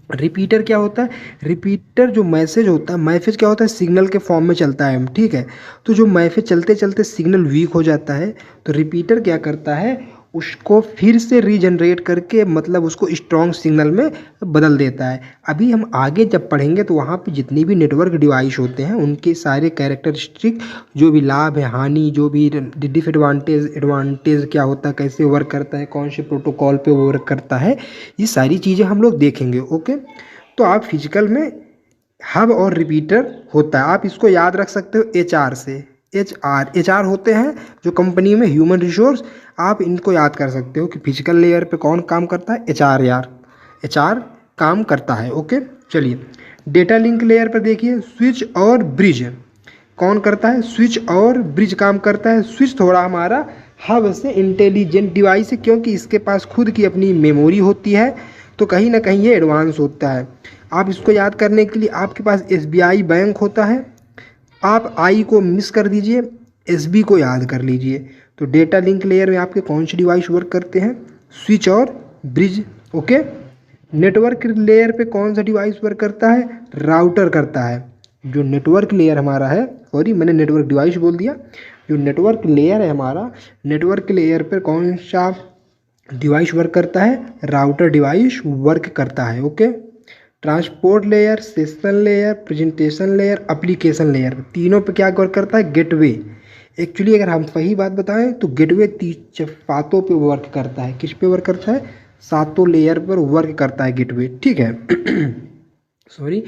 रिपीटर क्या होता है? रिपीटर जो मैसेज होता है, मैसेज क्या होता है, सिग्नल के फॉर्म में चलता है, ठीक है। तो जो मैसेज चलते चलते सिग्नल वीक हो जाता है, तो रिपीटर क्या करता है, उसको फिर से रीजनरेट करके मतलब उसको स्ट्रॉन्ग सिग्नल में बदल देता है। अभी हम आगे जब पढ़ेंगे तो वहाँ पे जितनी भी नेटवर्क डिवाइस होते हैं उनके सारे कैरेक्टरिस्टिक, जो भी लाभ है, हानि, जो भी डिसएडवांटेज, एडवांटेज क्या होता है, कैसे वर्क करता है, कौन से प्रोटोकॉल पे वर्क करता है, ये सारी चीज़ें हम लोग देखेंगे। ओके। तो आप फिजिकल में हब और रिपीटर होता है, आप इसको याद रख सकते हो HR से। HR होते हैं जो कंपनी में ह्यूमन रिसोर्स, आप इनको याद कर सकते हो कि फिजिकल लेयर पे कौन काम करता है, HR काम करता है। ओके। चलिए डेटा लिंक लेयर पर देखिए, स्विच और ब्रिज कौन करता है, स्विच और ब्रिज काम करता है। स्विच थोड़ा हमारा हब से इंटेलिजेंट डिवाइस है, क्योंकि इसके पास खुद की अपनी मेमोरी होती है, तो कहीं ना कहीं ये एडवांस होता है। आप इसको याद करने के लिए आपके पास SBI बैंक होता है, आप आई को मिस कर दीजिए, SB को याद कर लीजिए। तो डेटा लिंक लेयर में आपके कौन से डिवाइस वर्क करते हैं, स्विच और ब्रिज। ओके। नेटवर्क लेयर पे कौन सा डिवाइस वर्क करता है, राउटर करता है। जो नेटवर्क लेयर हमारा है, सॉरी मैंने नेटवर्क डिवाइस बोल दिया, जो नेटवर्क लेयर है हमारा, नेटवर्क लेयर पर कौन सा डिवाइस वर्क करता है, राउटर डिवाइस वर्क करता है। Okay. Transport layer, session layer, presentation layer, application layer, तीनों पे क्या वर्क करता है, गेटवे। एक्चुअली अगर हम सही बात बताएं तो गेटवे सातों पे वर्क करता है। किस पे वर्क करता है, सातों लेयर पर वर्क करता है गेटवे, ठीक है। सॉरी।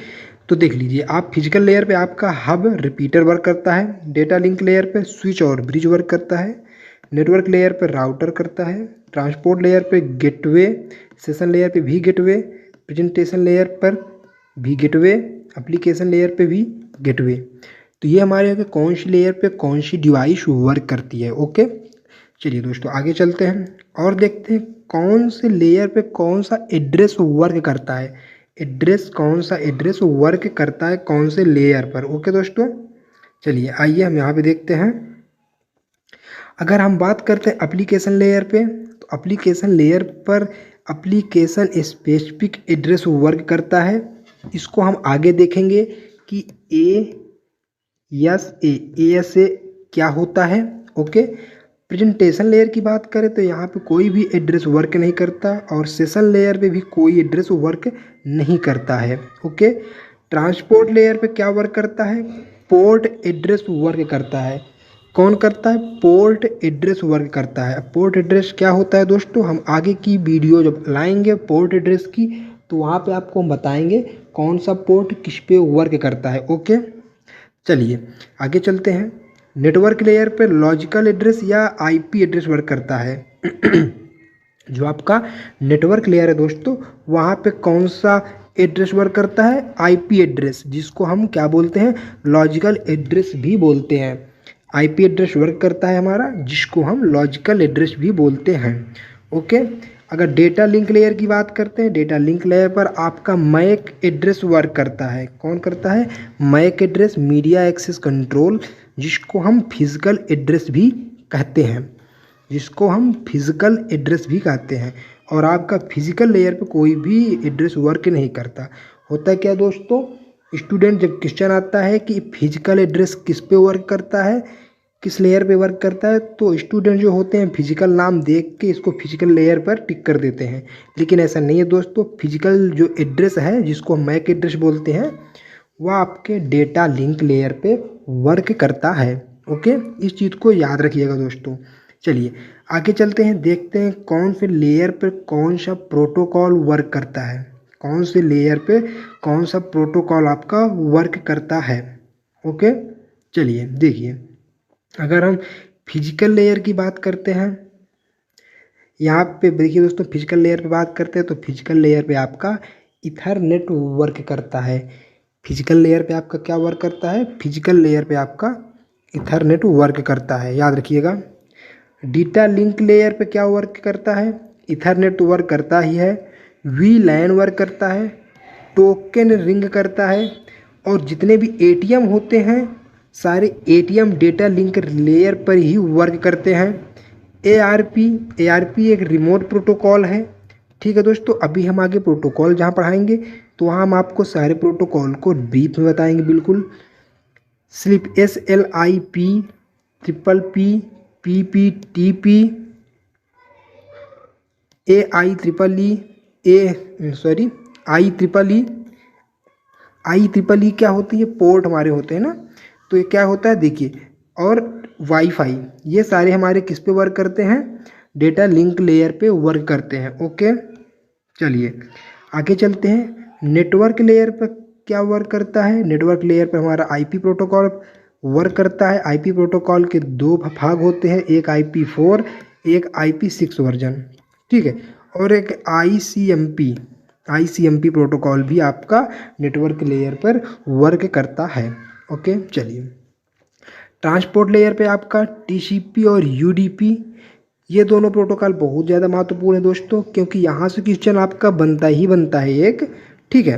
तो देख लीजिए आप, फिजिकल लेयर पे आपका हब रिपीटर वर्क करता है, डेटा लिंक लेयर पे स्विच और ब्रिज वर्क करता है, नेटवर्क लेयर पे राउटर करता है, ट्रांसपोर्ट लेयर पे गेटवे, सेशन लेयर पे भी गेटवे, प्रेजेंटेशन लेयर पर भी गेटवे, एप्लीकेशन लेयर पे भी गेटवे। तो ये हमारे यहाँ कौन सी लेयर पे कौन सी डिवाइस वर्क करती है। ओके। चलिए दोस्तों आगे चलते हैं और देखते हैं कौन से लेयर पे कौन सा एड्रेस वर्क करता है। कौन सा एड्रेस वर्क करता है कौन से लेयर पर। ओके दोस्तों, चलिए आइए हम यहाँ पे देखते हैं। अगर हम बात करते हैं एप्लीकेशन लेयर पे, तो एप्लीकेशन लेयर पर एप्लीकेशन स्पेसिफिक एड्रेस वर्क करता है। इसको हम आगे देखेंगे कि ASA क्या होता है। ओके। प्रेजेंटेशन लेयर की बात करें तो यहाँ पे कोई भी एड्रेस वर्क नहीं करता और सेशन लेयर पे भी कोई एड्रेस वर्क नहीं करता है। ओके। ट्रांसपोर्ट लेयर पे क्या वर्क करता है, पोर्ट एड्रेस वर्क करता है। कौन करता है, पोर्ट एड्रेस वर्क करता है। पोर्ट एड्रेस क्या होता है दोस्तों, हम आगे की वीडियो जब लाएंगे पोर्ट एड्रेस की तो वहाँ पे आपको हम बताएंगे कौन सा पोर्ट किस पे वर्क करता है। ओके, चलिए आगे चलते हैं। नेटवर्क लेयर पे लॉजिकल एड्रेस या आईपी एड्रेस वर्क करता है। जो आपका नेटवर्क लेयर है दोस्तों, वहाँ पे कौन सा एड्रेस वर्क करता है? आईपी एड्रेस, जिसको हम क्या बोलते हैं? लॉजिकल एड्रेस भी बोलते हैं। आईपी एड्रेस वर्क करता है हमारा, जिसको हम लॉजिकल एड्रेस भी बोलते हैं। ओके, अगर डेटा लिंक लेयर की बात करते हैं, डेटा लिंक लेयर पर आपका मैक एड्रेस वर्क करता है। कौन करता है? MAC address, media access control, जिसको हम फिजिकल एड्रेस भी कहते हैं, जिसको हम फिजिकल एड्रेस भी कहते हैं। और आपका फिजिकल लेयर पे कोई भी एड्रेस वर्क नहीं करता। होता क्या दोस्तों, स्टूडेंट जब क्वेश्चन आता है कि फिजिकल एड्रेस किस पे वर्क करता है, किस लेयर पे वर्क करता है, तो स्टूडेंट जो होते हैं फिजिकल नाम देख के इसको फिजिकल लेयर पर टिक कर देते हैं। लेकिन ऐसा नहीं है दोस्तों, फिजिकल जो एड्रेस है, जिसको हम मैक एड्रेस बोलते हैं, वह आपके डेटा लिंक लेयर पे वर्क करता है। ओके, इस चीज़ को याद रखिएगा दोस्तों। चलिए आगे चलते हैं, देखते हैं कौन से लेयर पे कौन सा प्रोटोकॉल वर्क करता है। कौन से लेयर पे कौन सा प्रोटोकॉल आपका वर्क करता है। ओके, चलिए देखिए, अगर हम फिजिकल लेयर की बात करते हैं, यहाँ पे देखिए दोस्तों, फिजिकल लेयर पे बात करते हैं तो फिजिकल लेयर पे आपका इथरनेट वर्क करता है। फिजिकल लेयर पे आपका क्या वर्क करता है? फिजिकल लेयर पे आपका इथरनेट वर्क करता है, याद रखिएगा। डेटा लिंक लेयर पे क्या वर्क करता है? इथरनेट वर्क करता ही है। वीलैन वर्क करता है, टोकन रिंग करता है, और जितने भी एटीएम होते हैं सारे एटीएम डेटा लिंक लेयर पर ही वर्क करते हैं। एआरपी एक रिमोट प्रोटोकॉल है। ठीक है दोस्तों, अभी हम आगे प्रोटोकॉल जहाँ पढ़ाएंगे तो वहाँ हम आपको सारे प्रोटोकॉल को ब्रीफ में बताएंगे बिल्कुल। Slip SLIP, triple P, PPTP, IEEE क्या होती है? पोर्ट हमारे होते हैं ना, तो ये क्या होता है देखिए, और वाईफाई, ये सारे हमारे किस पे वर्क करते हैं? डेटा लिंक लेयर पे वर्क करते हैं। ओके, चलिए आगे चलते हैं। नेटवर्क लेयर पर क्या वर्क करता है? नेटवर्क लेयर पर हमारा आईपी प्रोटोकॉल वर्क करता है। आईपी प्रोटोकॉल के दो भाग होते हैं, एक IP4, एक IP6 वर्जन, ठीक है, और एक ICMP प्रोटोकॉल भी आपका नेटवर्क लेयर पर वर्क करता है। ओके, चलिए ट्रांसपोर्ट लेयर पे आपका TCP और UDP, ये दोनों प्रोटोकॉल बहुत ज़्यादा महत्वपूर्ण है दोस्तों, क्योंकि यहाँ से क्वेश्चन आपका बनता है एक। ठीक है,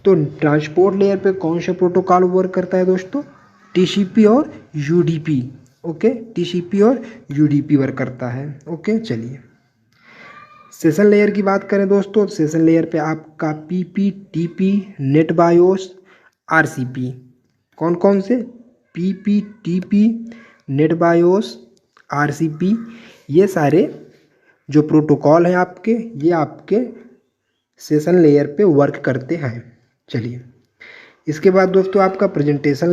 तो ट्रांसपोर्ट लेयर पे कौन सा प्रोटोकॉल वर्क करता है दोस्तों? TCP और UDP। ओके, TCP और UDP वर्क करता है। ओके, चलिए सेशन लेयर की बात करें दोस्तों, सेशन लेयर पे आपका PPTP, नेटबायोस, RCP, कौन कौन से? PPTP, नेटबायोस, RCP, ये सारे जो प्रोटोकॉल हैं आपके, ये आपके सेशन लेयर पे वर्क करते हैं। चलिए इसके बाद दोस्तों आपका प्रेजेंटेशन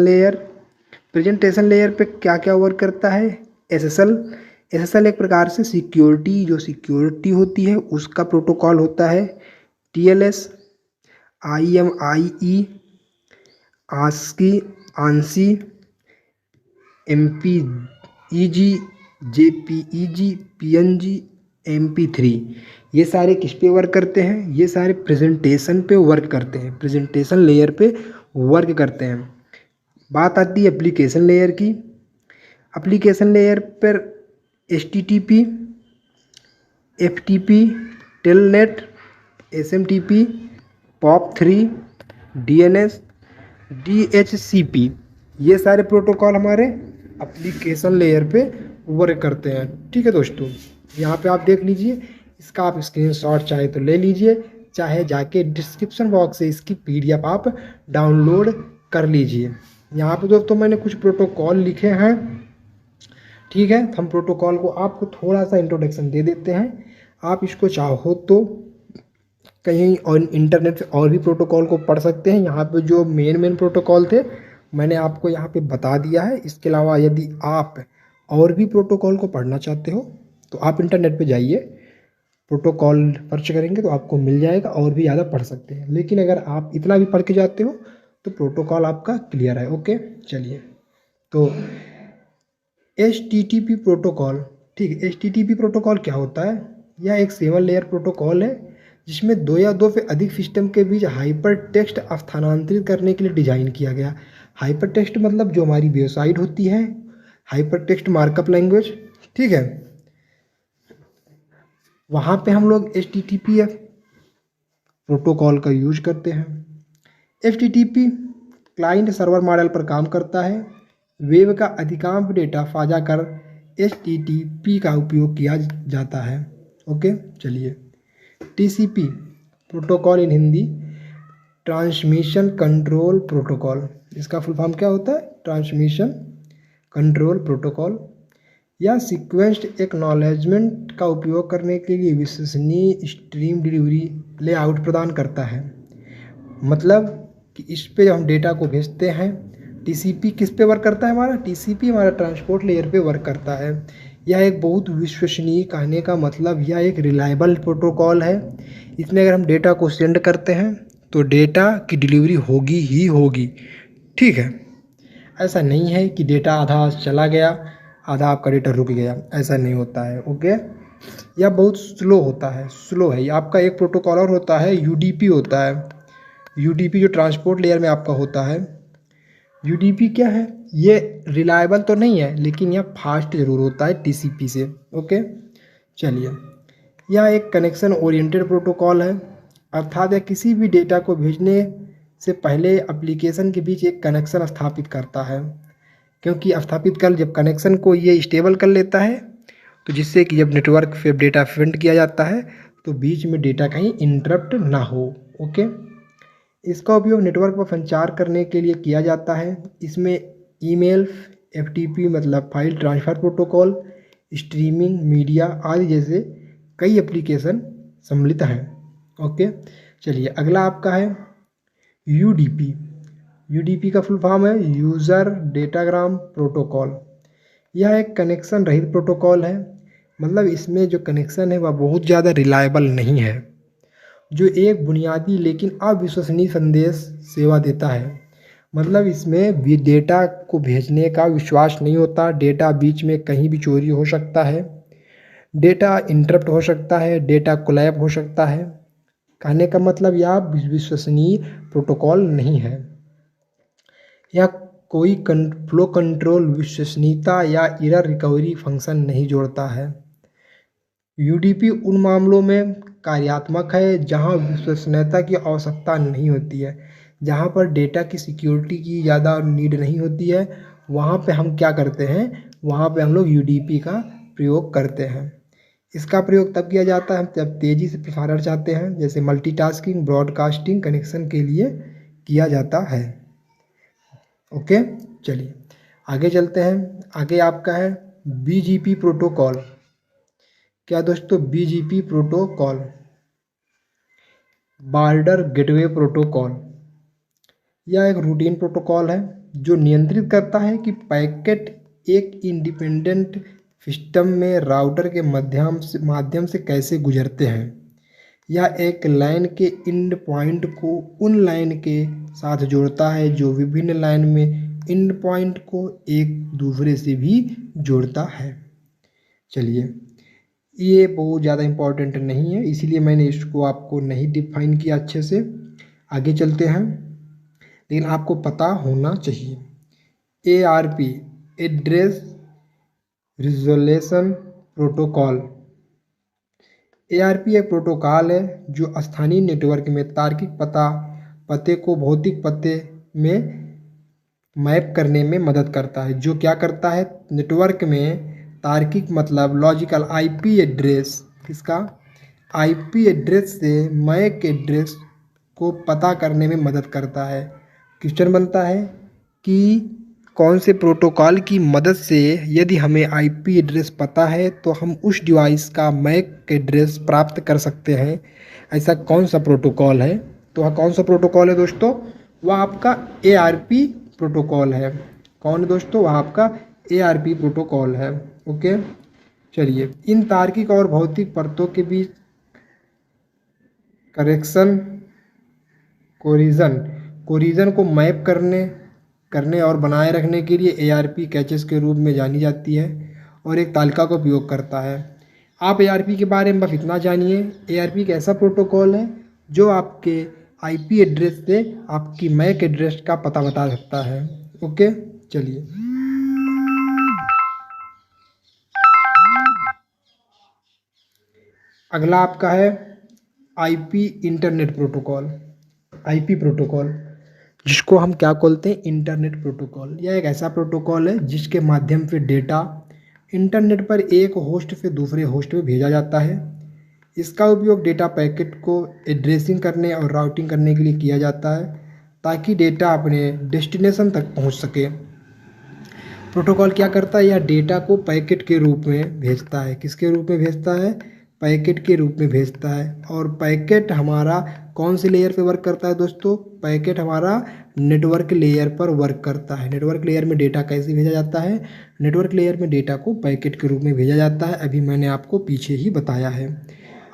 लेयर पे क्या क्या वर्क करता है? SSL एक प्रकार से सिक्योरिटी होती है, उसका प्रोटोकॉल होता है। TLS, IMIE, ANSI, MPEG, JPEG, PNG, MP3, ये सारे किस पे वर्क करते हैं? ये सारे प्रेजेंटेशन पे वर्क करते हैं, प्रेजेंटेशन लेयर पे वर्क करते हैं। बात आती है एप्लीकेशन लेयर की। एप्लीकेशन लेयर पर HTTP, FTP, telnet, SMTP, POP3, DNS, DHCP, ये सारे प्रोटोकॉल हमारे एप्लीकेशन लेयर पे वर्क करते हैं। ठीक है दोस्तों, यहाँ पे आप देख लीजिए, इसका आप स्क्रीनशॉट चाहे तो ले लीजिए, चाहे जाके डिस्क्रिप्शन बॉक्स से इसकी PDF आप डाउनलोड कर लीजिए। यहाँ पे दोस्तों मैंने कुछ प्रोटोकॉल लिखे हैं। ठीक है, हम प्रोटोकॉल को आपको थोड़ा सा इंट्रोडक्शन दे देते हैं। आप इसको चाहो तो कहीं और इंटरनेट से और भी प्रोटोकॉल को पढ़ सकते हैं। यहाँ पे जो मेन प्रोटोकॉल थे मैंने आपको यहाँ पे बता दिया है। इसके अलावा यदि आप और भी प्रोटोकॉल को पढ़ना चाहते हो तो आप इंटरनेट पे जाइए, प्रोटोकॉल सर्च करेंगे तो आपको मिल जाएगा, और भी ज़्यादा पढ़ सकते हैं। लेकिन अगर आप इतना भी पढ़ के जाते हो तो प्रोटोकॉल आपका क्लियर है। ओके, चलिए। तो HTTP प्रोटोकॉल, ठीक है। HTTP प्रोटोकॉल क्या होता है? यह एक 7 लेयर प्रोटोकॉल है जिसमें 2 या 2 से अधिक सिस्टम के बीच हाइपर टेक्स्ट स्थानांतरित करने के लिए डिज़ाइन किया गया। हाइपर टेक्स्ट मतलब जो हमारी वेबसाइट होती है, हाइपर टेक्स्ट मार्कअप लैंग्वेज, ठीक है, वहाँ पे हम लोग HTTPS प्रोटोकॉल का यूज करते हैं। HTTP क्लाइंट सर्वर मॉडल पर काम करता है। वेब का अधिकांश डेटा साझा कर HTTP का उपयोग किया जाता है। ओके, चलिए। TCP प्रोटोकॉल इन हिंदी, ट्रांसमिशन कंट्रोल प्रोटोकॉल। इसका फुल फॉर्म क्या होता है? Transmission control protocol. या सीक्वेंस्ड एक्नॉलेजमेंट का उपयोग करने के लिए विश्वसनीय स्ट्रीम डिलीवरी लेआउट प्रदान करता है। मतलब कि इस पे जब हम डेटा को भेजते हैं, TCP किस पे वर्क करता है? हमारा TCP हमारा ट्रांसपोर्ट लेयर पे वर्क करता है। यह एक बहुत विश्वसनीय, कहने का मतलब यह एक रिलायबल प्रोटोकॉल है। इसमें अगर हम डेटा को सेंड करते हैं तो डेटा की डिलीवरी होगी ही होगी, ठीक है। ऐसा नहीं है कि डेटा आधा चला गया, आधा आपका डेटा रुक गया, ऐसा नहीं होता है। ओके, यह बहुत स्लो होता है, स्लो है। आपका एक प्रोटोकॉल और होता है, UDP होता है। UDP जो ट्रांसपोर्ट लेयर में आपका होता है। UDP क्या है? ये रिलायबल तो नहीं है, लेकिन यह फास्ट ज़रूर होता है TCP से। ओके, चलिए। यह एक कनेक्शन ओरिएंटेड प्रोटोकॉल है, अर्थात यह किसी भी डेटा को भेजने से पहले एप्लीकेशन के बीच एक कनेक्शन स्थापित करता है। क्योंकि स्थापित कर जब कनेक्शन को ये स्टेबल कर लेता है, तो जिससे कि जब नेटवर्क से डेटा सेंड किया जाता है तो बीच में डेटा कहीं इंटरप्ट ना हो। ओके, इसका उपयोग नेटवर्क पर संचार करने के लिए किया जाता है। इसमें ईमेल, FTP मतलब file transfer protocol, streaming, media आदि जैसे कई एप्लीकेशन सम्मिलित हैं। ओके, चलिए। अगला आपका है UDP। UDP का फुल फॉर्म है यूज़र डेटाग्राम प्रोटोकॉल। यह एक कनेक्शन रहित प्रोटोकॉल है, मतलब इसमें जो कनेक्शन है वह बहुत ज़्यादा रिलायबल नहीं है, जो एक बुनियादी लेकिन अविश्वसनीय संदेश सेवा देता है। मतलब इसमें भी डेटा को भेजने का विश्वास नहीं होता, डेटा बीच में कहीं भी चोरी हो सकता है, डेटा इंटरप्ट हो सकता है, डेटा कोलैप हो सकता है। कहने का मतलब यह विश्वसनीय प्रोटोकॉल नहीं है। यह कोई फ्लो कंट्रोल, विश्वसनीयता या एरर रिकवरी फंक्शन नहीं जोड़ता है। UDP उन मामलों में कार्यात्मक है जहां विश्वसनीयता की आवश्यकता नहीं होती है, जहां पर डेटा की सिक्योरिटी की ज़्यादा नीड नहीं होती है। वहां पे हम क्या करते हैं? वहां पे हम लोग UDP का प्रयोग करते हैं। इसका प्रयोग तब किया जाता है जब तेज़ी से प्रसारण चाहते हैं, जैसे मल्टीटास्किंग, ब्रॉडकास्टिंग, कनेक्शन के लिए किया जाता है। ओके, चलिए आगे चलते हैं। आगे आपका है BGP प्रोटोकॉल। क्या दोस्तों? BGP protocol, border gateway protocol. यह एक रूटीन प्रोटोकॉल है जो नियंत्रित करता है कि पैकेट एक इंडिपेंडेंट सिस्टम में राउटर के माध्यम से कैसे गुजरते हैं। यह एक लाइन के एंड पॉइंट को उन लाइन के साथ जोड़ता है जो विभिन्न लाइन में एंड पॉइंट को एक दूसरे से भी जोड़ता है। चलिए, ये बहुत ज़्यादा इम्पोर्टेंट नहीं है, इसीलिए मैंने इसको आपको नहीं डिफाइन किया अच्छे से। आगे चलते हैं, लेकिन आपको पता होना चाहिए। ARP, address resolution protocol. ARP एक प्रोटोकॉल है जो स्थानीय नेटवर्क में तार्किक पते को भौतिक पते में मैप करने में मदद करता है। जो क्या करता है? नेटवर्क में तार्किक मतलब लॉजिकल IP एड्रेस, किसका? IP एड्रेस से मैक एड्रेस को पता करने में मदद करता है। क्वेश्चन बनता है कि कौन से प्रोटोकॉल की मदद से यदि हमें IP एड्रेस पता है तो हम उस डिवाइस का मैक एड्रेस प्राप्त कर सकते हैं। ऐसा कौन सा प्रोटोकॉल है? तो वह कौन सा प्रोटोकॉल है दोस्तों? वह आपका ARP प्रोटोकॉल है। कौन दोस्तों? वह आपका ARP प्रोटोकॉल है। ओके, चलिए। इन तार्किक और भौतिक परतों के बीच करेक्शन, कोरिजन को मैप करने और बनाए रखने के लिए ARP कैचेस के रूप में जानी जाती है और एक तालिका का उपयोग करता है। आप ARP के बारे में बस इतना जानिए। ARP एक ऐसा प्रोटोकॉल है जो आपके IP एड्रेस से आपकी मैक एड्रेस का पता बता सकता है। ओके, चलिए अगला आपका है IP internet protocol. IP protocol जिसको हम क्या बोलते हैं, इंटरनेट प्रोटोकॉल। यह एक ऐसा प्रोटोकॉल है जिसके माध्यम से डेटा इंटरनेट पर एक होस्ट से दूसरे होस्ट में भेजा जाता है। इसका उपयोग डेटा पैकेट को एड्रेसिंग करने और राउटिंग करने के लिए किया जाता है ताकि डेटा अपने डेस्टिनेशन तक पहुंच सके। प्रोटोकॉल क्या करता है, यह डेटा को पैकेट के रूप में भेजता है। किसके रूप में भेजता है, पैकेट के रूप में भेजता है। और पैकेट हमारा कौन से लेयर पे वर्क करता है दोस्तों, पैकेट हमारा नेटवर्क लेयर पर वर्क करता है। नेटवर्क लेयर में डेटा कैसे भेजा जाता है, नेटवर्क लेयर में डेटा को पैकेट के रूप में भेजा जाता है। अभी मैंने आपको पीछे ही बताया है।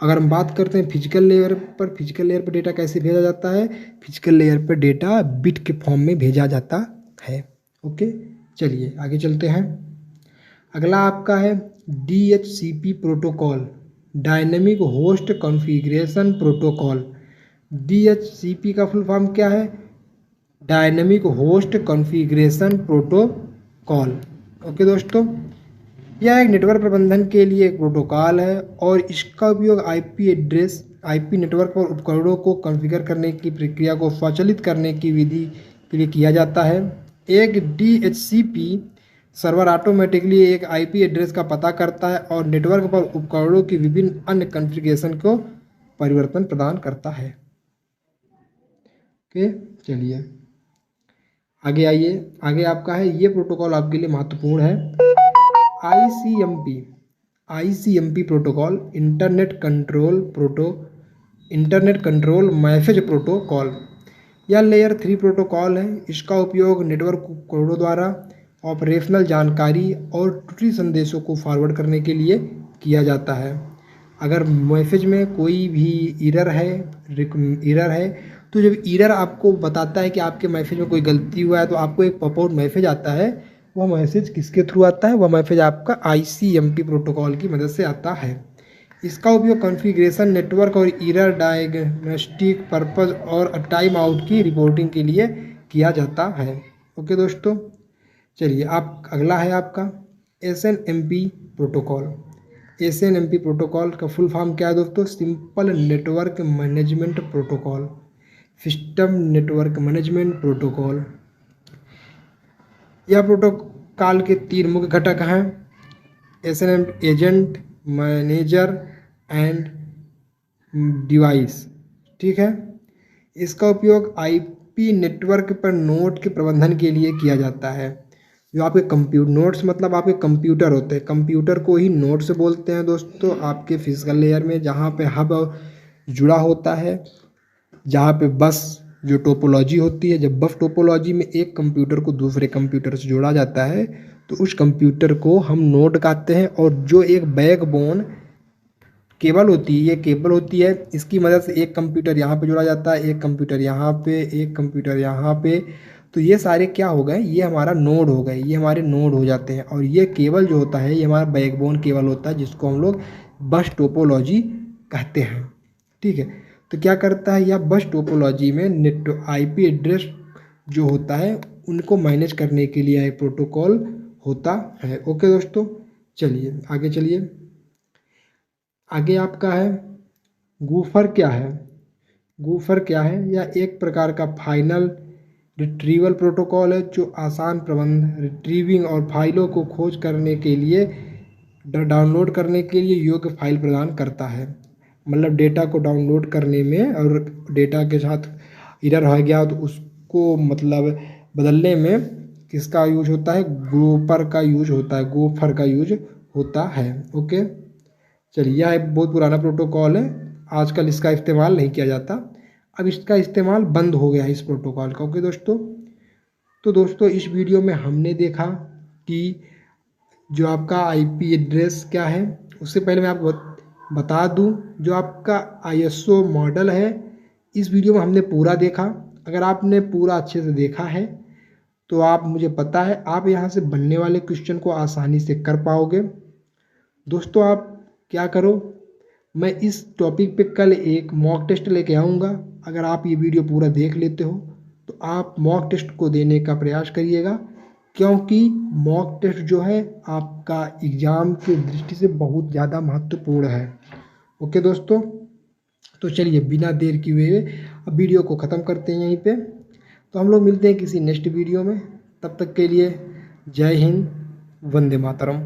अगर हम बात करते हैं फिजिकल लेयर पर डेटा कैसे भेजा जाता है, फिजिकल लेयर पर डेटा बिट के फॉर्म में भेजा जाता है। ओके, चलिए आगे चलते हैं। अगला आपका है DHCP protocol, dynamic host configuration protocol. DHCP का फुल फॉर्म क्या है, dynamic host configuration protocol. Okay दोस्तों, यह एक नेटवर्क प्रबंधन के लिए एक प्रोटोकॉल है और इसका उपयोग IP नेटवर्क पर उपकरणों को कॉन्फ़िगर करने की प्रक्रिया को स्वचालित करने की विधि के लिए किया जाता है। एक DHCP सर्वर ऑटोमेटिकली एक IP एड्रेस का पता करता है और नेटवर्क पर उपकरणों की विभिन्न अन्य कॉन्फ़िगरेशन को परिवर्तन प्रदान करता है। ओके, चलिए आगे आइए। आगे आपका है, ये प्रोटोकॉल आपके लिए महत्वपूर्ण है, ICMP protocol, internet control message protocol. यह लेयर 3 प्रोटोकॉल है। इसका उपयोग नेटवर्क उपकरणों द्वारा ऑपरेशनल जानकारी और त्रुटि संदेशों को फॉरवर्ड करने के लिए किया जाता है। अगर मैसेज में कोई भी एरर है तो जब एरर आपको बताता है कि आपके मैसेज में कोई गलती हुआ है तो आपको एक पॉपआउट मैसेज आता है। वह मैसेज किसके थ्रू आता है, वह मैसेज आपका ICMP प्रोटोकॉल की मदद से आता है। इसका उपयोग कॉन्फ़िगरेशन, नेटवर्क और एरर डायग्नोस्टिक पर्पस और टाइम आउट की रिपोर्टिंग के लिए किया जाता है। ओके दोस्तों, चलिए अगला है आपका SNMP प्रोटोकॉल। SNMP प्रोटोकॉल का फुल फॉर्म क्या है दोस्तों, simple network management protocol, system network management protocol. यह प्रोटोकॉल के 3 मुख्य घटक हैं, SNMP agent, manager and device. ठीक है, इसका उपयोग IP नेटवर्क पर नोड के प्रबंधन के लिए किया जाता है। जो आपके नोड्स मतलब आपके कंप्यूटर होते हैं, कंप्यूटर को ही नोड्स बोलते हैं दोस्तों। आपके फिजिकल लेयर में जहाँ पे हब जुड़ा होता है, जहाँ पे बस जो टोपोलॉजी होती है, जब बस टोपोलॉजी में एक कंप्यूटर को दूसरे कंप्यूटर से जोड़ा जाता है तो उस कंप्यूटर को हम नोड कहते हैं। और जो एक बैकबोन केबल होती है, ये केबल होती है, इसकी मदद से एक कंप्यूटर यहाँ पे जोड़ा जाता है, एक कंप्यूटर यहाँ पे, एक कंप्यूटर यहाँ पे। तो ये सारे क्या हो गए, ये हमारा नोड हो गए, ये हमारे नोड हो जाते हैं। और ये केबल जो होता है ये हमारा बैकबोन केबल होता है जिसको हम लोग बस टोपोलॉजी कहते हैं। ठीक है, तो क्या करता है, यह बस टोपोलॉजी में IP एड्रेस जो होता है उनको मैनेज करने के लिए एक प्रोटोकॉल होता है। ओके दोस्तों, चलिए आगे चलिए। आगे आपका है गूफर क्या है। गूफर क्या है, यह एक प्रकार का फाइनल रिट्रीवल प्रोटोकॉल है जो आसान प्रबंध, रिट्रीविंग और फाइलों को खोज करने के लिए डाउनलोड करने के लिए योग्य फाइल प्रदान करता है। मतलब डेटा को डाउनलोड करने में और डेटा के साथ एरर हो गया तो उसको मतलब बदलने में किसका यूज होता है, गोफर का यूज होता है, गोफर का यूज होता है। ओके, चलिए यह एक बहुत पुराना प्रोटोकॉल है, आजकल इसका इस्तेमाल नहीं किया जाता, अब इसका इस्तेमाल बंद हो गया है इस प्रोटोकॉल का। ओके दोस्तों, तो दोस्तों इस वीडियो में हमने देखा कि जो आपका IP एड्रेस क्या है। उससे पहले मैं आपको बता दूं, जो आपका ISO मॉडल है इस वीडियो में हमने पूरा देखा। अगर आपने पूरा अच्छे से देखा है तो आप, मुझे पता है आप यहाँ से बनने वाले क्वेश्चन को आसानी से कर पाओगे। दोस्तों आप क्या करो, मैं इस टॉपिक पे कल एक मॉक टेस्ट लेके आऊँगा। अगर आप ये वीडियो पूरा देख लेते हो तो आप मॉक टेस्ट को देने का प्रयास करिएगा, क्योंकि मॉक टेस्ट जो है आपका एग्ज़ाम की दृष्टि से बहुत ज़्यादा महत्वपूर्ण है। ओके दोस्तों, तो चलिए बिना देर किए हुए अब वीडियो को ख़त्म करते हैं यहीं पे। तो हम लोग मिलते हैं किसी नेक्स्ट वीडियो में, तब तक के लिए जय हिंद, वंदे मातरम।